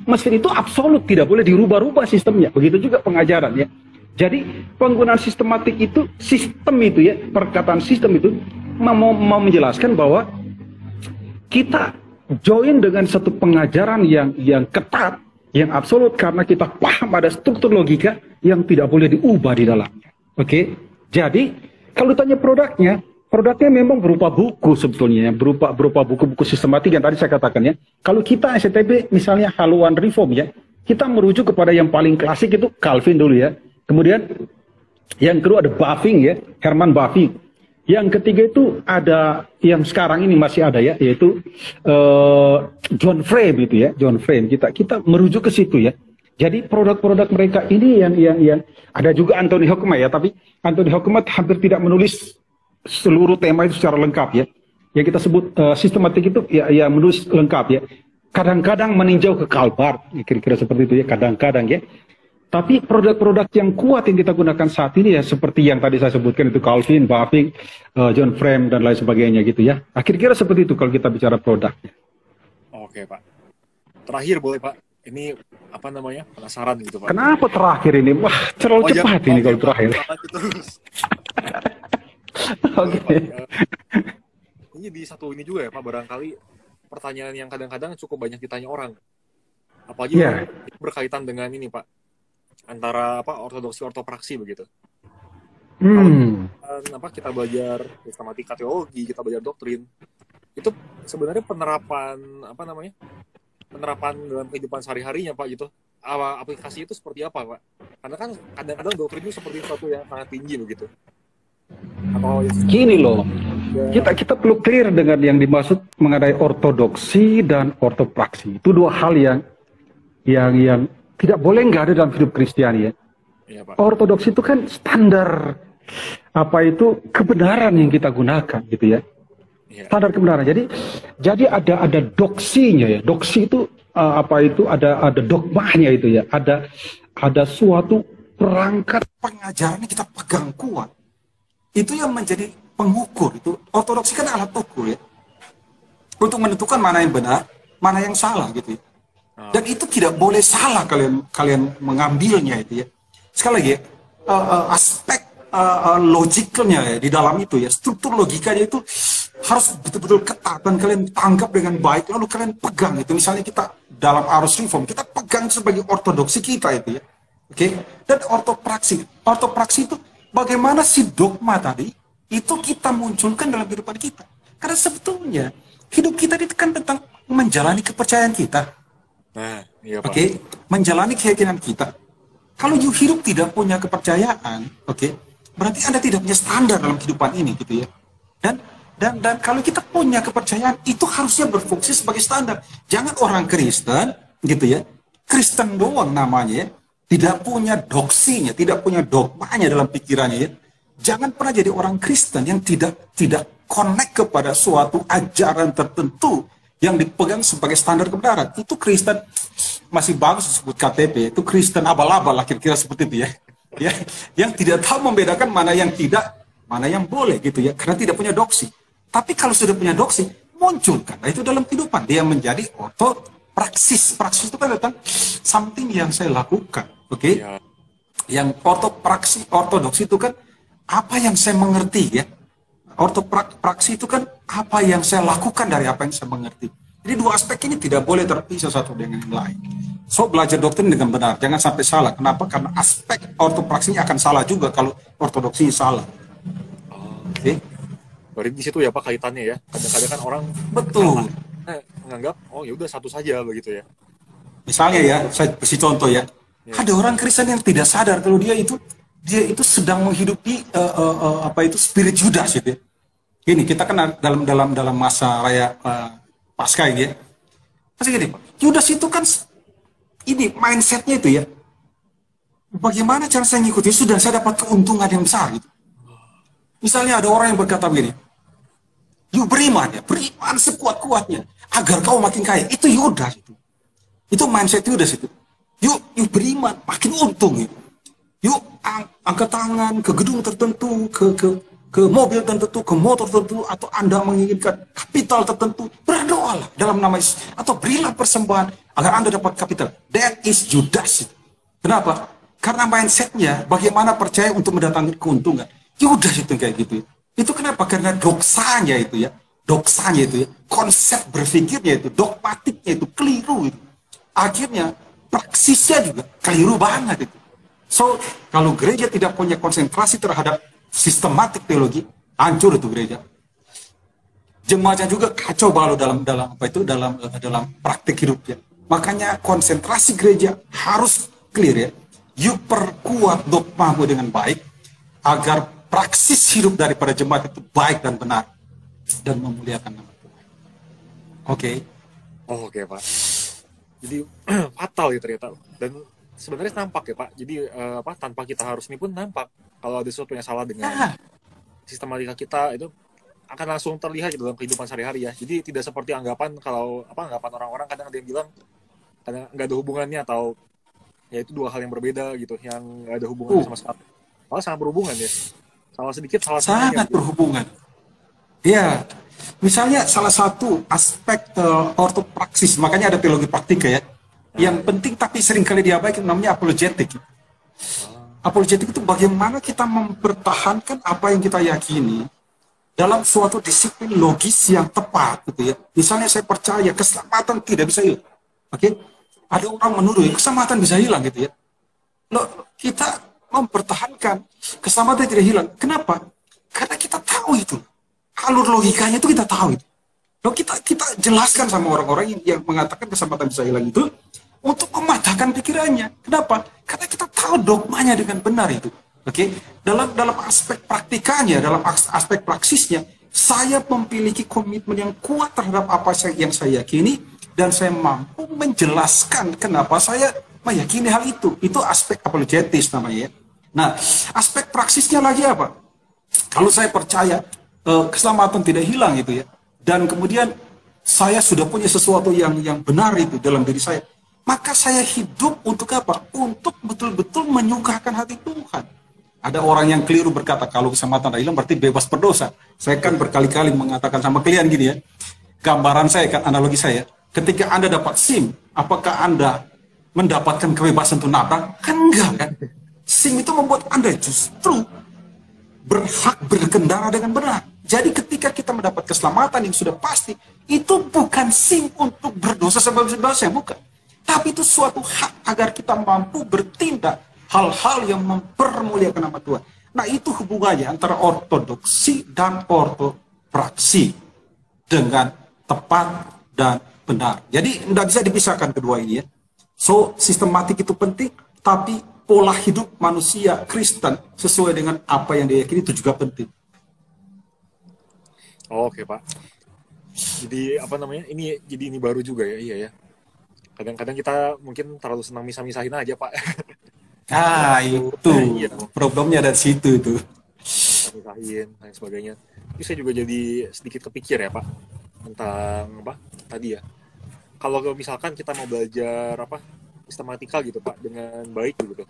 mesin itu absolut, tidak boleh dirubah-rubah sistemnya. Begitu juga pengajaran ya. Jadi penggunaan sistematik itu, sistem itu ya, perkataan sistem itu mau menjelaskan bahwa kita join dengan satu pengajaran yang ketat, yang absolut, karena kita paham ada struktur logika yang tidak boleh diubah di dalamnya. Oke? Jadi kalau ditanya produknya memang berupa buku sebetulnya, berupa buku-buku sistematik yang tadi saya katakan ya. Kalau kita STB misalnya haluan reform ya, kita merujuk kepada yang paling klasik itu Calvin dulu ya. Kemudian yang kedua ada Bavinck ya, Herman Bavinck. Yang ketiga itu ada yang sekarang ini masih ada ya, yaitu John Frame itu ya, John Frame. Kita merujuk ke situ ya. Jadi produk-produk mereka ini yang ada juga Anthony Hoekema ya, tapi Anthony Hoekema hampir tidak menulis seluruh tema itu secara lengkap ya. Yang kita sebut sistematik itu ya menulis lengkap ya. Kadang-kadang meninjau ke Calvert, kira-kira seperti itu ya, kadang-kadang ya. Tapi produk-produk yang kuat yang kita gunakan saat ini ya seperti yang tadi saya sebutkan itu Calvin, Bavinck, John Frame dan lain sebagainya gitu ya. Kira-kira seperti itu kalau kita bicara produknya. Oke Pak. Terakhir boleh Pak? Ini apa namanya, penasaran gitu Pak. Kenapa terakhir ini? Wah, terlalu cepat ini kalau terakhir. Oke. Ini di satu ini juga ya Pak, barangkali pertanyaan yang kadang-kadang cukup banyak ditanya orang. Apalagi berkaitan dengan ini Pak, antara ortodoksi ortopraksi begitu. Kalau kita belajar sistematika teologi, kita belajar doktrin, itu sebenarnya penerapan dalam kehidupan sehari-harinya Pak gitu. Aplikasi itu seperti apa Pak? Karena kan kadang-kadang doktrin itu seperti sesuatu yang sangat tinggi begitu. Atau gini loh, kita perlu clear dengan yang dimaksud mengenai ortodoksi dan ortopraksi. Itu dua hal yang tidak boleh nggak ada dalam hidup Kristiani ya. Iya, Pak. Ortodoksi itu kan standar kebenaran yang kita gunakan gitu ya. Iya. Standar kebenaran. Jadi ada doksinya ya. Doksi itu ada dogmanya itu ya. Ada suatu perangkat pengajaran yang kita pegang kuat. Itu yang menjadi pengukur. Itu ortodoksi kan alat ukur ya. Untuk menentukan mana yang benar, mana yang salah gitu ya. Dan itu tidak boleh salah kalian mengambilnya itu ya. Sekali lagi ya, aspek logikalnya ya di dalam itu ya, struktur logikanya itu harus betul-betul ketat dan kalian tangkap dengan baik, lalu kalian pegang itu. Misalnya kita dalam arus reform, kita pegang sebagai ortodoksi kita itu ya. Oke? Dan ortopraksi itu bagaimana si dogma tadi itu kita munculkan dalam kehidupan kita. Karena sebetulnya hidup kita itu kan tentang menjalani kepercayaan kita. Nah, iya Pak. Oke, menjalani keyakinan kita. Kalau hidup tidak punya kepercayaan, berarti Anda tidak punya standar dalam kehidupan ini gitu ya. Dan kalau kita punya kepercayaan, itu harusnya berfungsi sebagai standar. Jangan orang Kristen gitu ya, Kristen doang namanya ya, tidak punya doksinya, tidak punya dogmanya dalam pikirannya ya. Jangan pernah jadi orang Kristen yang tidak connect kepada suatu ajaran tertentu yang dipegang sebagai standar kebenaran. Itu Kristen masih bagus disebut KTP, itu Kristen abal-abal lah kira-kira seperti itu ya. Ya, yang tidak tahu membedakan mana yang tidak, mana yang boleh gitu ya, karena tidak punya doksi. Tapi kalau sudah punya doksi, muncul karena itu dalam kehidupan dia menjadi ortopraksis. Praksis itu kan datang something yang saya lakukan, oke? Ya. Yang ortodoksi itu kan apa yang saya mengerti ya. Ortopraksi itu kan apa yang saya lakukan dari apa yang saya mengerti. Jadi dua aspek ini tidak boleh terpisah satu dengan yang lain. So belajar doktrin dengan benar, jangan sampai salah. Kenapa? Karena aspek ortopraksinya akan salah juga kalau ortodoksi salah. Oke? Berarti di situ ya Pak kaitannya ya. Kadang-kadang kan orang Betul. menganggap oh ya udah satu saja begitu ya. Misalnya ya, saya kasih contoh ya. Ada orang Kristen yang tidak sadar kalau dia itu sedang menghidupi spirit Judas gitu ya. Gini, kita kan dalam masa raya Paskah ini ya. Masih gini, Judas itu kan ini mindsetnya itu ya. Bagaimana cara saya ngikuti sudah saya dapat keuntungan yang besar gitu. Misalnya ada orang yang berkata begini, yuk beriman ya, beriman sekuat-kuatnya agar kau makin kaya. Itu Yudas itu. Itu mindset Yudas itu. Yuk beriman, makin untung gitu. Yuk angkat tangan ke gedung tertentu, ke mobil tertentu, ke motor tertentu, atau Anda menginginkan kapital tertentu, berdoalah dalam nama Yesus, atau berilah persembahan agar Anda dapat kapital. That is Judas. Kenapa? Karena mindsetnya bagaimana percaya untuk mendatangkan keuntungan. Judas itu kayak gitu. Itu kenapa? Karena doksanya itu ya, konsep berpikirnya itu, dogmatiknya itu keliru itu. Akhirnya praksisnya juga keliru banget itu. So, kalau gereja tidak punya konsentrasi terhadap sistematik teologi, hancur itu gereja. Jemaatnya juga kacau balau dalam praktik hidupnya. Makanya konsentrasi gereja harus clear ya. Yuk perkuat dogmamu dengan baik agar praksis hidup daripada jemaat itu baik dan benar dan memuliakan nama Tuhan. Oke. Oh, oke Pak. Jadi fatal ya ternyata. Dan sebenarnya nampak ya Pak. Jadi tanpa kita harus ini pun nampak kalau ada sesuatu yang salah dengan sistematika kita itu akan langsung terlihat dalam kehidupan sehari-hari ya. Jadi tidak seperti anggapan orang-orang kadang ada yang bilang kadang nggak ada hubungannya atau ya itu dua hal yang berbeda gitu, yang nggak ada hubungannya sama sekali. Malah sangat berhubungan ya. Salah sedikit, salah sangat gitu. Berhubungan. Ya, misalnya salah satu aspek ortopraksis, makanya ada teologi praktika ya. Yang penting tapi seringkali diabaikan namanya apologetik. Apologetik itu bagaimana kita mempertahankan apa yang kita yakini dalam suatu disiplin logis yang tepat gitu ya. Misalnya saya percaya keselamatan tidak bisa hilang. Oke? Ada orang menuduh keselamatan bisa hilang gitu ya. Loh, kita mempertahankan keselamatan tidak hilang. Kenapa? Karena kita tahu itu. Alur logikanya itu kita tahu itu. Loh, kita jelaskan sama orang-orang yang mengatakan keselamatan bisa hilang itu untuk mematahkan pikirannya. Kenapa? Karena kita tahu dogmanya dengan benar itu. Oke? Dalam aspek praktikanya, dalam aspek praksisnya, saya memiliki komitmen yang kuat terhadap apa yang saya yakini dan saya mampu menjelaskan kenapa saya meyakini hal itu. Itu aspek apologetis namanya ya. Nah, aspek praksisnya lagi apa? Kalau saya percaya keselamatan tidak hilang itu ya, dan kemudian saya sudah punya sesuatu yang benar itu dalam diri saya, maka saya hidup untuk apa? Untuk betul-betul menyukakan hati Tuhan. Ada orang yang keliru berkata kalau keselamatan tidak hilang berarti bebas berdosa. Saya kan berkali-kali mengatakan sama kalian gini ya, gambaran saya kan, analogi saya, ketika Anda dapat SIM, apakah Anda mendapatkan kebebasan untuk nabrak? Kan enggak kan? SIM itu membuat Anda justru berhak berkendara dengan benar. Jadi ketika kita mendapat keselamatan yang sudah pasti, itu bukan SIM untuk berdosa sebab-sebabnya, bukan. Tapi itu suatu hak agar kita mampu bertindak hal-hal yang mempermuliakan nama Tuhan. Nah, itu hubungannya antara ortodoksi dan ortopraksi dengan tepat dan benar. Jadi tidak bisa dipisahkan kedua ini ya. So, sistematik itu penting, tapi pola hidup manusia Kristen sesuai dengan apa yang dia yakini itu juga penting. Oke Pak. Jadi apa namanya? Ini baru juga ya, iya ya. Kadang-kadang kita mungkin terlalu senang misah-misahin aja Pak. Itu iya. Problemnya dari situ tuh. Misahin dan sebagainya. Tapi saya juga jadi sedikit kepikir ya Pak tentang tadi ya. Kalau misalkan kita mau belajar sistematika gitu Pak dengan baik gitu.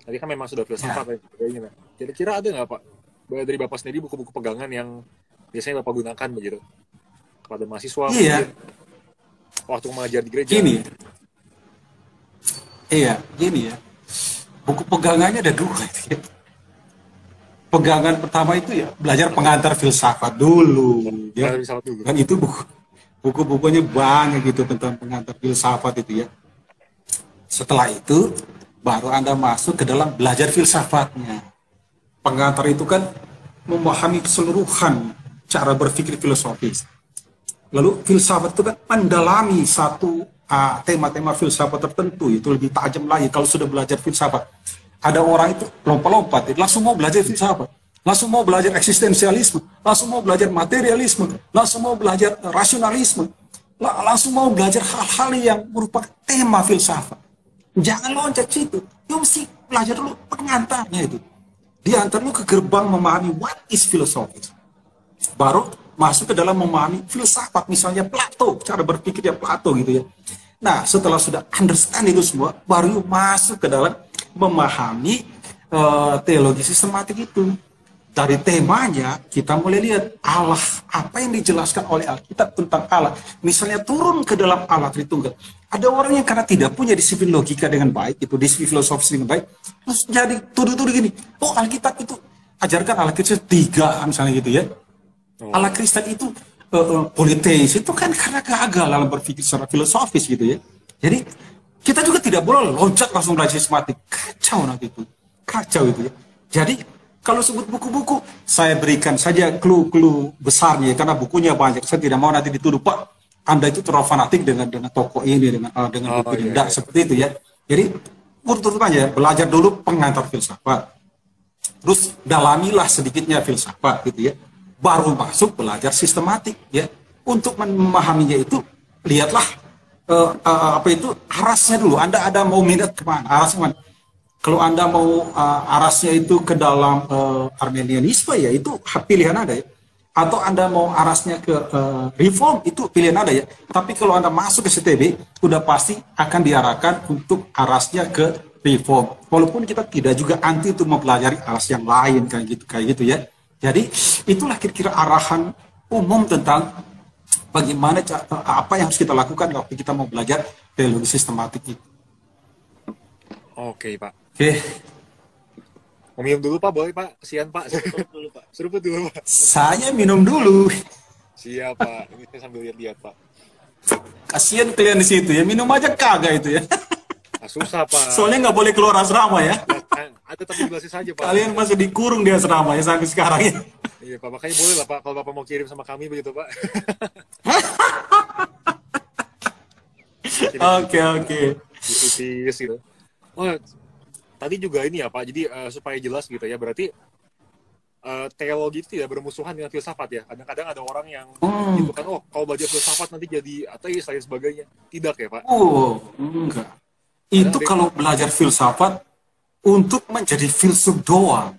Tadi kan memang sudah filsafat dan sebagainya. Nah, kira-kira ada nggak Pak dari Bapak sendiri buku-buku pegangan yang biasanya Bapak gunakan begitu kepada mahasiswa waktu mengajar di gereja? Gini ya. Buku pegangannya ada 2 ya. Pegangan pertama itu ya belajar pengantar filsafat dulu ya. Dan itu buku-bukunya banyak gitu tentang pengantar filsafat itu ya. Setelah itu baru Anda masuk ke dalam belajar filsafatnya. Pengantar itu kan memahami keseluruhan cara berpikir filosofis. Lalu filsafat itu kan mendalami satu tema-tema filsafat tertentu, itu lebih tajam lagi. Kalau sudah belajar filsafat, ada orang itu lompat-lompat, langsung mau belajar filsafat, langsung mau belajar eksistensialisme, langsung mau belajar materialisme, langsung mau belajar rasionalisme, langsung mau belajar hal-hal yang merupakan tema filsafat. Jangan loncat situ, you mesti belajar dulu pengantarnya itu. Diantar lu ke gerbang memahami what is philosophy. Baru masuk ke dalam memahami filsafat, misalnya Plato, cara berpikirnya Plato gitu ya. Nah, setelah sudah understand itu semua, baru masuk ke dalam memahami teologi sistematik itu. Dari temanya, kita mulai lihat Allah, apa yang dijelaskan oleh Alkitab tentang Allah. Misalnya turun ke dalam Allah Tritunggal. Ada orang yang karena tidak punya disiplin logika dengan baik, itu disiplin filosofis dengan baik, terus jadi tuduh-tuduh gini, oh Alkitab itu, ajarkan Allah Kristen 3, misalnya gitu ya. Allah Kristen itu politeis, itu kan karena gagal dalam berpikir secara filosofis gitu ya. Jadi, kita juga tidak boleh loncat langsung belajar sistematik. Kacau nanti itu. Kacau itu ya. Jadi, kalau sebut buku-buku, saya berikan saja clue-clue besarnya, karena bukunya banyak. Saya tidak mau nanti dituduh, Pak, Anda itu terlalu fanatik dengan tokoh ini, dengan buku ini. Tidak, seperti itu ya. Jadi, urut-urut aja, belajar dulu pengantar filsafat. Terus, dalamilah sedikitnya filsafat, gitu ya. Baru masuk belajar sistematik, ya. Untuk memahaminya itu, lihatlah, arasnya dulu. Anda ada mau minat kemana? Arasnya kemana? Kalau Anda mau arasnya itu ke dalam Arminianisme, ya itu pilihan Anda ya. Atau Anda mau arasnya ke reform, itu pilihan Anda ya. Tapi kalau Anda masuk ke CTB, udah pasti akan diarahkan untuk arasnya ke reform. Walaupun kita tidak juga anti untuk mempelajari aras yang lain kayak gitu ya. Jadi itulah kira-kira arahan umum tentang bagaimana apa yang harus kita lakukan waktu kita mau belajar teologi sistematik itu. Oke, Pak. Oke. Mau minum dulu Pak, boleh Pak? Kesian Pak. Seruput dulu Pak. Saya minum dulu. Siap Pak, ini saya sambil lihat-lihat Pak. Kasian kalian di situ ya, minum aja kagak itu ya. Susah Pak. Soalnya nggak boleh keluar asrama ya. Ada tapi jelasin saja Pak. Kalian masih dikurung di asrama ya sampai sekarang ya. Iya Pak, makanya boleh lah Pak, kalau Bapak mau kirim sama kami begitu Pak. Oke. Gitu. Oh, tadi juga ini ya Pak, jadi supaya jelas gitu ya, berarti teologi itu tidak bermusuhan dengan filsafat ya. Kadang-kadang ada orang yang gitu kan, oh kalau belajar filsafat nanti jadi ateis dan sebagainya. Tidak ya Pak? Oh, enggak. Itu kalau belajar filsafat untuk menjadi filsuf doang.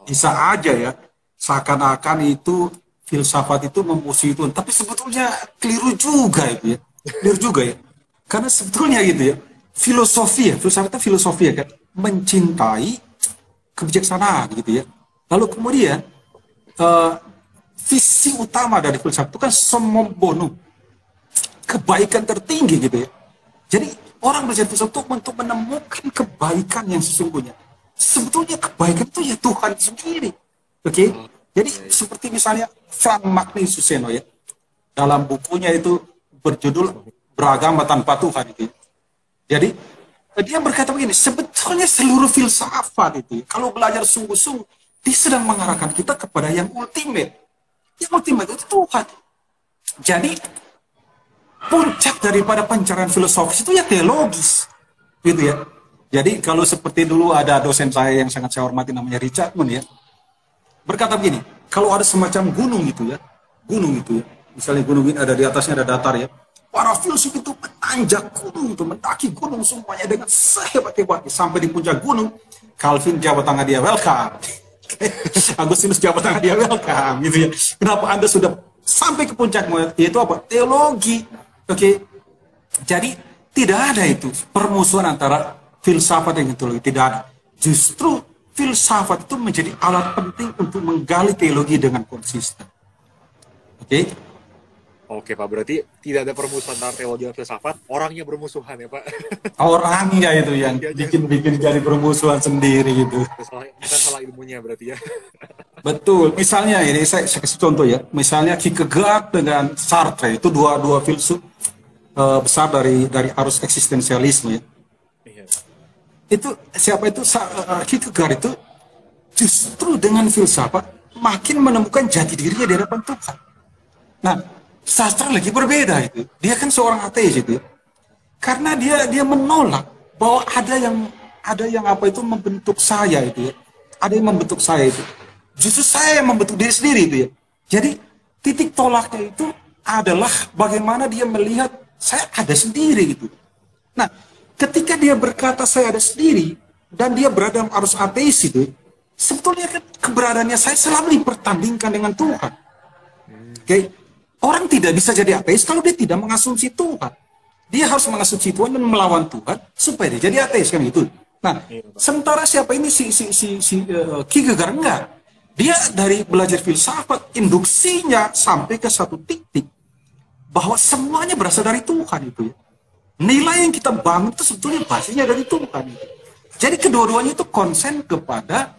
Bisa aja ya, seakan-akan itu filsafat itu memusuhi Tuhan. Tapi sebetulnya keliru juga itu ya. Keliru juga ya. Karena sebetulnya gitu ya, filsafat itu filosofi ya kan, mencintai kebijaksanaan gitu ya. Lalu kemudian visi utama dari filsafat itu kan summum bonum, kebaikan tertinggi gitu ya. Jadi orang belajar filsafat untuk menemukan kebaikan yang sesungguhnya. Sebetulnya kebaikan itu ya Tuhan sendiri. Oke? Jadi seperti misalnya Frank Magnisuseno ya, dalam bukunya itu berjudul Beragama Tanpa Tuhan itu. Jadi dia berkata begini, sebetulnya seluruh filsafat itu, kalau belajar sungguh-sungguh, dia sedang mengarahkan kita kepada yang ultimate. Yang ultimate itu Tuhan. Jadi puncak daripada pencarian filosofis itu ya teologis, gitu ya. Jadi kalau seperti dulu ada dosen saya yang sangat saya hormati namanya Richard Moon ya, berkata begini, kalau ada semacam gunung itu ya, misalnya gunung ini ada di atasnya ada datar ya, para filsuf itu menanjak gunung, itu mendaki gunung semuanya dengan sehebat-hebatnya sampai di puncak gunung. Calvin jabat tangan dia welcome, Agustinus jabat tangan dia welcome, gitu ya. Kenapa Anda sudah sampai ke puncaknya, yaitu apa? Teologi. Oke. Jadi tidak ada itu permusuhan antara filsafat dengan teologi, tidak ada. Justru filsafat itu menjadi alat penting untuk menggali teologi dengan konsisten. Oke. Oke Pak, berarti tidak ada permusuhan antara teologi dan filsafat, orangnya bermusuhan ya Pak. Orangnya itu yang bikin jadi permusuhan sendiri gitu. Bukan salah ilmunya berarti ya. Betul. Misalnya ini saya kasih contoh ya. Misalnya Kierkegaard dengan Sartre itu dua filsuf besar dari arus eksistensialisme ya. Iya. Itu siapa itu Kierkegaard itu justru dengan filsafat makin menemukan jati dirinya di hadapan Tuhan. Nah, Sartre lagi berbeda itu. Dia kan seorang ateis itu. Karena dia menolak bahwa ada yang apa itu membentuk saya itu ya. Ada yang membentuk saya itu. Justru saya yang membentuk diri sendiri itu ya. Jadi titik tolaknya itu adalah bagaimana dia melihat saya ada sendiri gitu. Nah, ketika dia berkata saya ada sendiri dan dia berada dalam arus ateis itu, sebetulnya keberadaannya saya selalu dipertandingkan dengan Tuhan. Oke. Orang tidak bisa jadi ateis kalau dia tidak mengasumsi Tuhan. Dia harus mengasumsi Tuhan dan melawan Tuhan supaya dia jadi ateis kan gitu. Nah, sementara siapa ini si Kierkegaard enggak. Dia dari belajar filsafat induksinya sampai ke satu titik bahwa semuanya berasal dari Tuhan itu ya. Nilai yang kita bangun itu sebetulnya basisnya dari Tuhan. Jadi kedua-duanya itu konsen kepada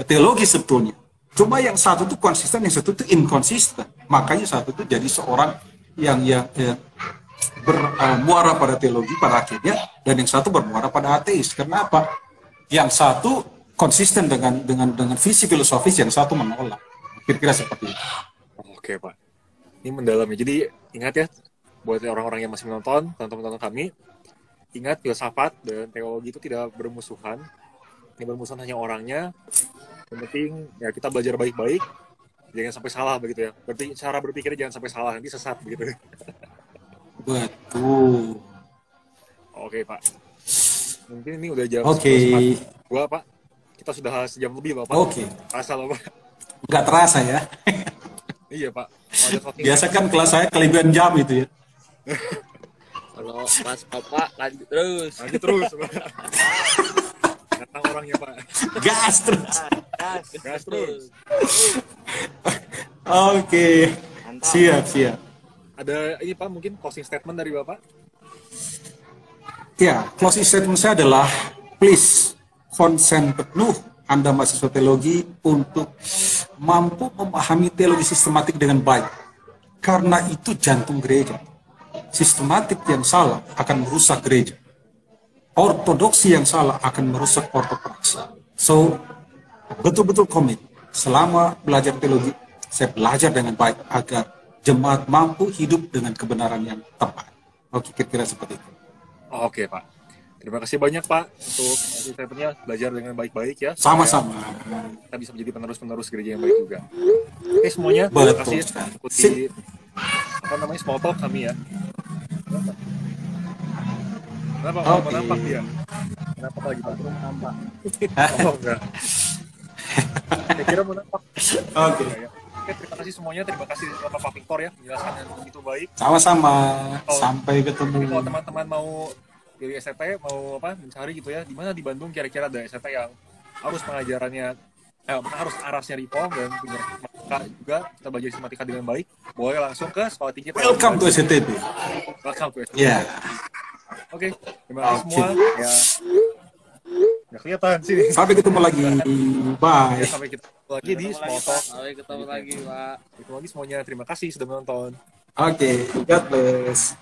teologi sebetulnya. Cuma yang satu itu konsisten, yang satu itu inkonsisten. Makanya satu itu jadi seorang yang bermuara pada teologi pada akhirnya, dan yang satu bermuara pada ateis. Kenapa? Yang satu konsisten dengan visi filosofis, yang satu menolak. Kira-kira seperti itu. Oke Pak, ini mendalami. Jadi ingat ya, buat orang-orang yang masih menonton, tonton kami, ingat filsafat dan teologi itu tidak bermusuhan. Yang bermusuhan hanya orangnya. Yang penting ya kita belajar baik-baik, jangan sampai salah begitu ya. Berarti cara berpikirnya jangan sampai salah, nanti sesat begitu. Betul. Oke Pak, mungkin ini udah jam. Oke. Gua Pak, kita sudah sejam lebih Bapak. Oke. Terasa loh Pak. Nggak terasa ya. Iya Pak. Biasa kan kelas saya kelebihan jam itu ya. Kalau pas Bapak lanjut terus. Lanjut terus Pak. Datang orangnya Pak. Gas terus. Gas terus. Oke. Siap. Ada ini Pak, mungkin closing statement dari Bapak? Ya, closing statement saya adalah please konsen penuh Anda mahasiswa teologi untuk mampu memahami teologi sistematik dengan baik. Karena itu jantung gereja. Sistematik yang salah akan merusak gereja. Ortodoksi yang salah akan merusak ortopraksi. So, betul-betul komit. Selama belajar teologi, saya belajar dengan baik agar jemaat mampu hidup dengan kebenaran yang tepat. Oke, kira-kira seperti itu. Oke Pak. Terima kasih banyak Pak untuk statementnya, belajar dengan baik-baik ya. Sama-sama. Kita bisa menjadi penerus-penerus gereja yang baik juga. Oke semuanya, terima kasih ikuti small talk kami ya. Kenapa? Mau nampak dia? Kenapa lagi Pak? Nampak. Oh enggak. Saya kira mau nampak. Oke. Oke, terima kasih semuanya. Terima kasih Bapak Victor ya, menjelaskan yang begitu baik. Sama-sama. Sampai ketemu. Kalau teman-teman mau pilih STT, mau mencari gitu ya, di mana di Bandung kira-kira ada STT yang harus pengajarannya harus arasnya reform dan punya sistematika juga, kita belajar sistematika dengan baik, boleh langsung ke sekolah tinggi. Welcome to STT. Welcome to STT. Yeah. Oke, terima kasih semua. Ya, nggak kelihatan sih. Sampai ketemu lagi. Bye. Sampai ketemu lagi di Small Talk. Sampai ketemu lagi Pak. Ketemu lagi semuanya. Terima kasih sudah menonton. Oke, God bless.